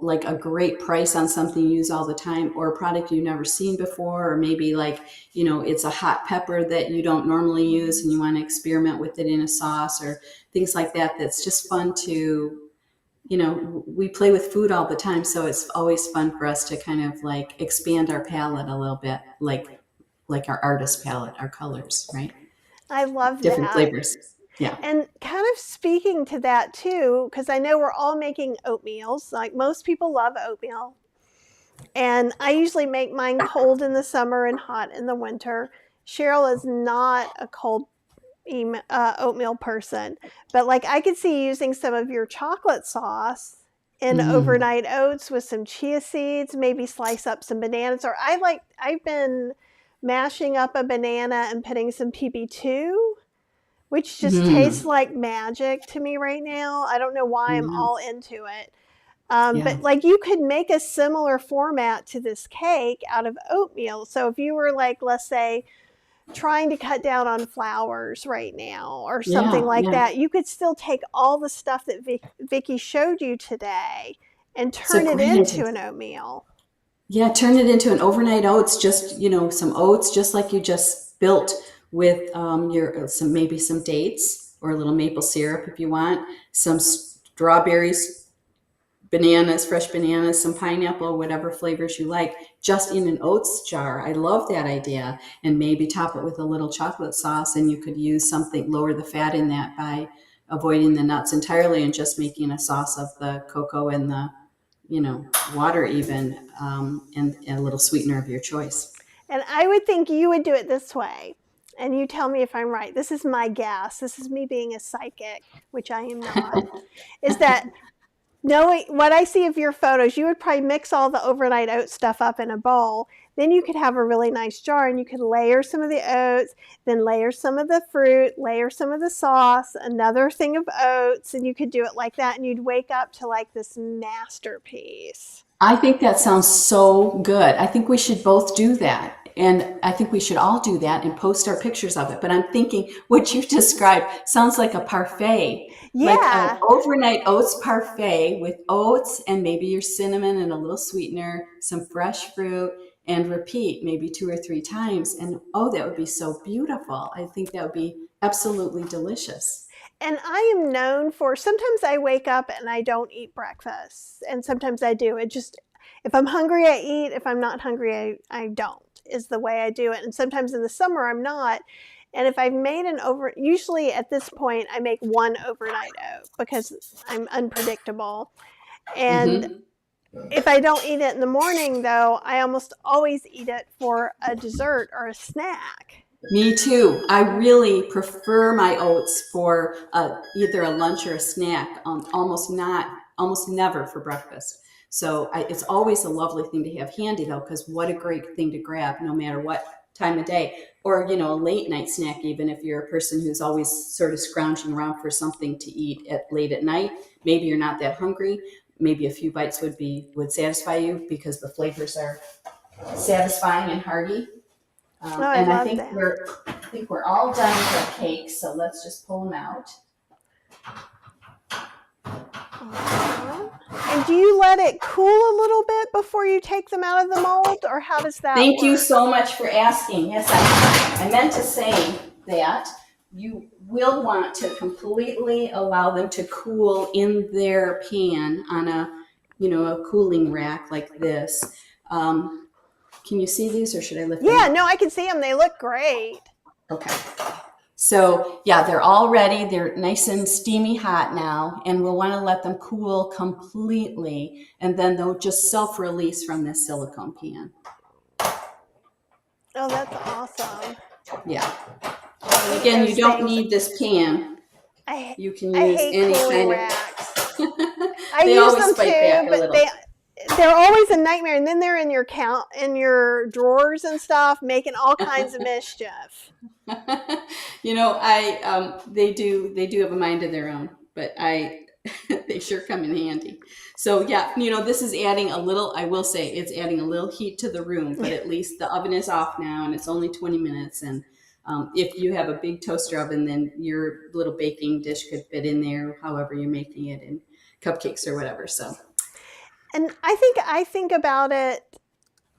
like a great price on something you use all the time, or a product you've never seen before, or maybe like, it's a hot pepper that you don't normally use and you want to experiment with it in a sauce or things like that. That's just fun to, we play with food all the time. So it's always fun for us to kind of like expand our palette a little bit, like our artist palette, our colors, right? I love Different that. flavors. Yeah. And kind of speaking to that too, because I know we're all making oatmeals. Like most people love oatmeal. And I usually make mine cold in the summer and hot in the winter. Cheryl is not a cold oatmeal person, but like I could see using some of your chocolate sauce in overnight oats with some chia seeds, maybe slice up some bananas, or I've been mashing up a banana and putting some PB2, which just tastes like magic to me right now. I don't know why I'm all into it. But like you could make a similar format to this cake out of oatmeal. So if you were like, let's say, trying to cut down on flours right now or something that, you could still take all the stuff that Vicki showed you today and turn it into an oatmeal. Yeah, turn it into an overnight oats, just, some oats, just like you just built with maybe some dates or a little maple syrup if you want, some strawberries, bananas, fresh bananas, some pineapple, whatever flavors you like, just in an oats jar. I love that idea. And maybe top it with a little chocolate sauce, and you could use something, lower the fat in that by avoiding the nuts entirely and just making a sauce of the cocoa and the water even, and a little sweetener of your choice. And I would think you would do it this way. And you tell me if I'm right. This is my guess. This is me being a psychic, which I am not. Is that knowing what I see of your photos, you would probably mix all the overnight oat stuff up in a bowl. Then you could have a really nice jar and you could layer some of the oats, then layer some of the fruit, layer some of the sauce, another thing of oats, and you could do it like that, and you'd wake up to like this masterpiece. I think that sounds so good. I think we should both do that. And I think we should all do that and post our pictures of it. But I'm thinking what you described sounds like a parfait. Yeah. Like an overnight oats parfait with oats and maybe your cinnamon and a little sweetener, some fresh fruit, and repeat maybe 2 or 3 times. And that would be so beautiful. I think that would be absolutely delicious. And I am known for, sometimes I wake up and I don't eat breakfast. And sometimes I do. It just, if I'm hungry, I eat. If I'm not hungry, I don't, is the way I do it. And sometimes in the summer, I'm not. And if I've made usually at this point, I make one overnight oat because I'm unpredictable. And if I don't eat it in the morning, though, I almost always eat it for a dessert or a snack. Me too. I really prefer my oats for either a lunch or a snack. Almost never for breakfast. So it's always a lovely thing to have handy, though, because what a great thing to grab no matter what time of day. Or, a late night snack, even if you're a person who's always sort of scrounging around for something to eat late at night. Maybe you're not that hungry. Maybe a few bites would satisfy you because the flavors are satisfying and hearty. And I think we're all done with our cakes, so let's just pull them out. And do you let it cool a little bit before you take them out of the mold, or how does that work? Thank you so much for asking. Yes, I meant to say that you will want to completely allow them to cool in their pan on a cooling rack like this. Can you see these, or should I lift them? Yeah, no, I can see them. They look great. Okay. So yeah, they're all ready. They're nice and steamy hot now, and we'll want to let them cool completely, and then they'll just self-release from this silicone pan. Oh, that's awesome. Yeah. And again, you don't need this pan. You can use any kind of. I use them too, but they're always a nightmare, and then they're in your drawers and stuff, making all kinds of mischief. They do have a mind of their own, but they sure come in handy. So yeah, this is adding a little, I will say it's adding a little heat to the room, but at least the oven is off now and it's only 20 minutes. And if you have a big toaster oven, then your little baking dish could fit in there, however you're making it, in cupcakes or whatever. So, and I think about it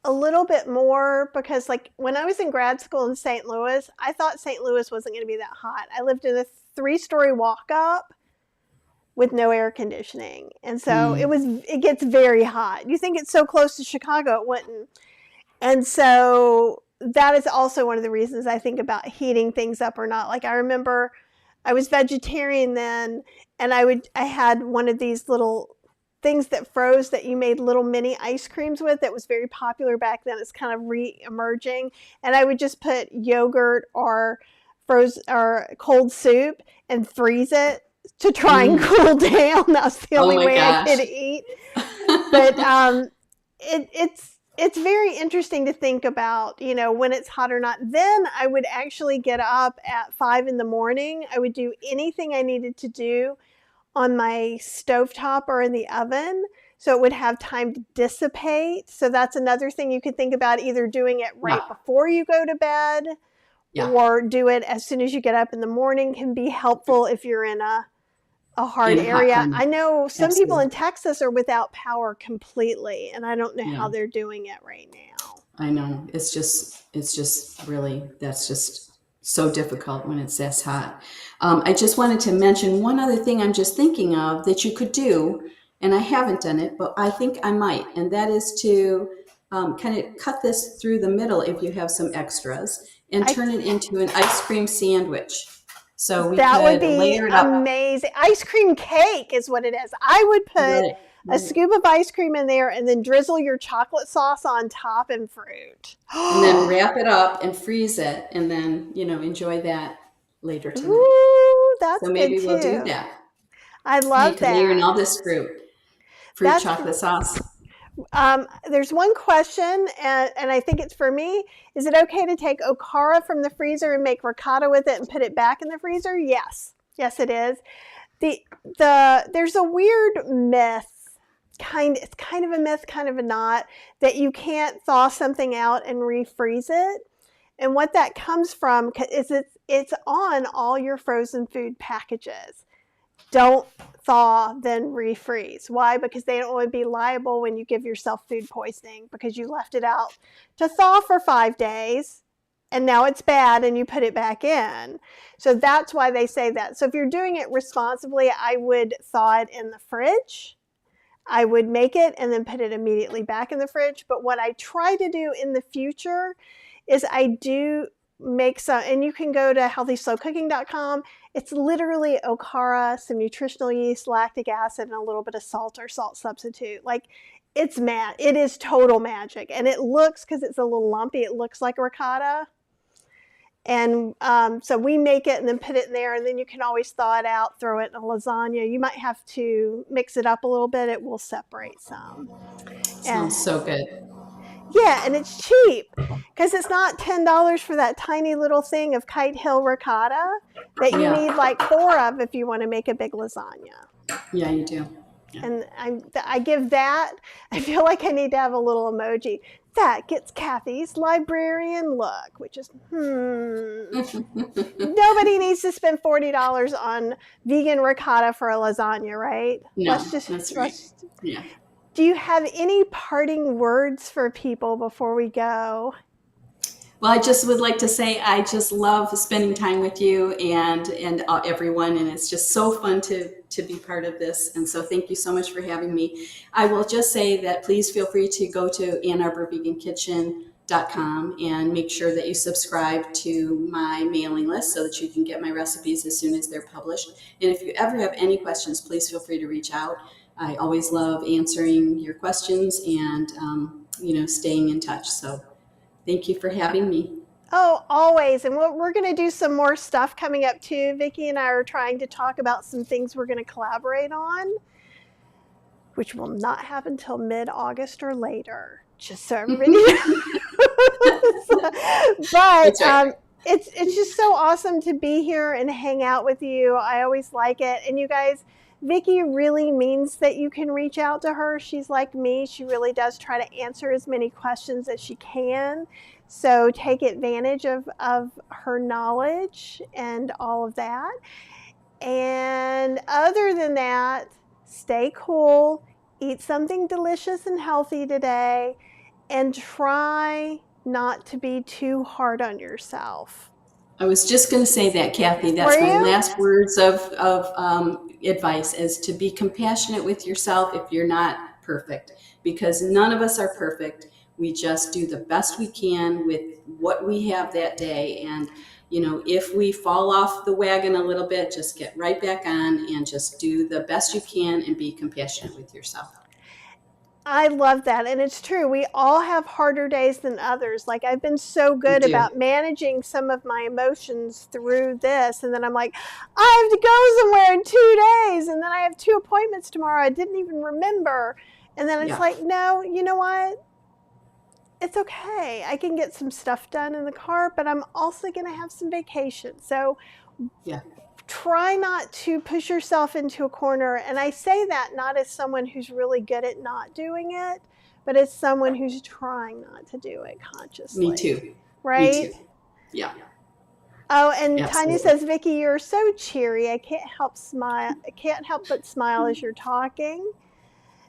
a little bit more because, like, when I was in grad school in St. Louis, I thought St. Louis wasn't going to be that hot. I lived in a 3-story walk-up with no air conditioning, and so it gets very hot. You think it's so close to Chicago, it wouldn't. And so that is also one of the reasons I think about heating things up or not. Like, I remember I was vegetarian then, and I had one of these little things that froze that you made little mini ice creams with that was very popular back then. It's kind of re-emerging. And I would just put yogurt or cold soup and freeze it to try and cool down. That's the only way I could eat. But it's very interesting to think about, when it's hot or not. Then I would actually get up at 5 in the morning. I would do anything I needed to do on my stovetop or in the oven, so it would have time to dissipate. So that's another thing you could think about, either doing it right before you go to bed or do it as soon as you get up in the morning. Can be helpful if you're in a hard area. I know some people in Texas are without power completely, and I don't know how they're doing it right now. I know. It's just really, that's just so difficult when it's this hot. I just wanted to mention one other thing I'm just thinking of that you could do, and I haven't done it, but I think I might, and that is to kind of cut this through the middle if you have some extras and turn it into an ice cream sandwich. So that would be amazing. Ice cream cake is what it is. I would put a scoop of ice cream in there and then drizzle your chocolate sauce on top and fruit. And then wrap it up and freeze it, and then, enjoy that later tonight. Ooh, that's so maybe good we'll too. do that. I love that. Layer in all this fruit chocolate sauce. There's one question, and I think it's for me. Is it okay to take Okara from the freezer and make ricotta with it and put it back in the freezer? Yes, it is. There's a weird myth. It's kind of a myth, kind of a not, that you can't thaw something out and refreeze it. And what that comes from is it's on all your frozen food packages. Don't thaw, then refreeze. Why? Because they don't want to be liable when you give yourself food poisoning because you left it out to thaw for 5 days and now it's bad and you put it back in. So that's why they say that. So if you're doing it responsibly, I would thaw it in the fridge. I would make it and then put it immediately back in the fridge. But what I try to do in the future is I do make some, and you can go to healthyslowcooking.com. It's literally Okara, some nutritional yeast, lactic acid, and a little bit of salt or salt substitute. Like, it is total magic. And it looks, because it's a little lumpy, it looks like ricotta. And so we make it and then put it in there, and then you can always thaw it out, throw it in a lasagna. You might have to mix it up a little bit. It will separate some. Sounds so good. Yeah, and it's cheap because it's not $10 for that tiny little thing of Kite Hill ricotta that you need like 4 of if you want to make a big lasagna. Yeah, you do. Yeah. And I give that. I feel like I need to have a little emoji. That gets Kathy's librarian look, which is, Nobody needs to spend $40 on vegan ricotta for a lasagna, right? No, that's right. Yeah. Do you have any parting words for people before we go? Well, I just would like to say I just love spending time with you and everyone, and it's just so fun to be part of this. And so thank you so much for having me. I will just say that please feel free to go to AnnArborVeganKitchen.com and make sure that you subscribe to my mailing list so that you can get my recipes as soon as they're published. And if you ever have any questions, please feel free to reach out. I always love answering your questions and, staying in touch. So thank you for having me. Oh, always. And we're going to do some more stuff coming up too. Vicki and I are trying to talk about some things we're going to collaborate on. which will not happen until mid-August or later, just so everybody knows. But right. it's just so awesome to be here and hang out with you. I always like it. And you guys, Vicki really means that you can reach out to her. She's like me. She really does try to answer as many questions as she can. So take advantage of her knowledge and all of that. And other than that, stay cool, eat something delicious and healthy today, and try not to be too hard on yourself. I was just going to say that, Kathy. That's my last words of advice, is to be compassionate with yourself if you're not perfect, because none of us are perfect. We just do the best we can with what we have that day. And, if we fall off the wagon a little bit, just get right back on and just do the best you can and be compassionate with yourself. I love that. And it's true. We all have harder days than others. Like, I've been so good about managing some of my emotions through this. And then I'm like, I have to go somewhere in 2 days. And then I have 2 appointments tomorrow. I didn't even remember. And then it's like, no, you know what? It's okay. I can get some stuff done in the car, but I'm also going to have some vacation. So try not to push yourself into a corner. And I say that not as someone who's really good at not doing it, but as someone who's trying not to do it consciously. Me too. Right? Me too. Yeah. Oh, and Tanya says, Vicki, you're so cheery. I can't help but smile as you're talking.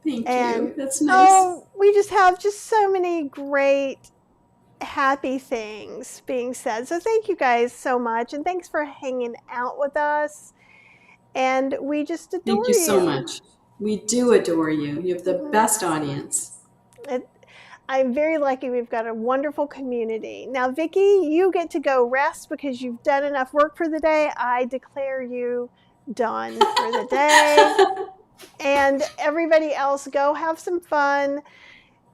Thank you. That's nice. Oh, we just have so many great, happy things being said. So thank you guys so much. And thanks for hanging out with us. And we just adore you. Thank you so much. We do adore you. You have the best audience. I'm very lucky. We've got a wonderful community. Now, Vicki, you get to go rest because you've done enough work for the day. I declare you done for the day. And everybody else, go have some fun.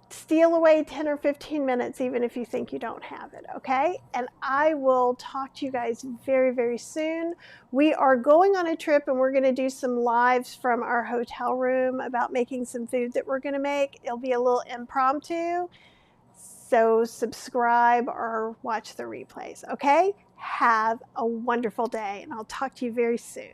Steal away 10 or 15 minutes, even if you think you don't have it, okay? And I will talk to you guys very, very soon. We are going on a trip, and we're going to do some lives from our hotel room about making some food that we're going to make. It'll be a little impromptu. So subscribe or watch the replays, okay? Have a wonderful day, and I'll talk to you very soon.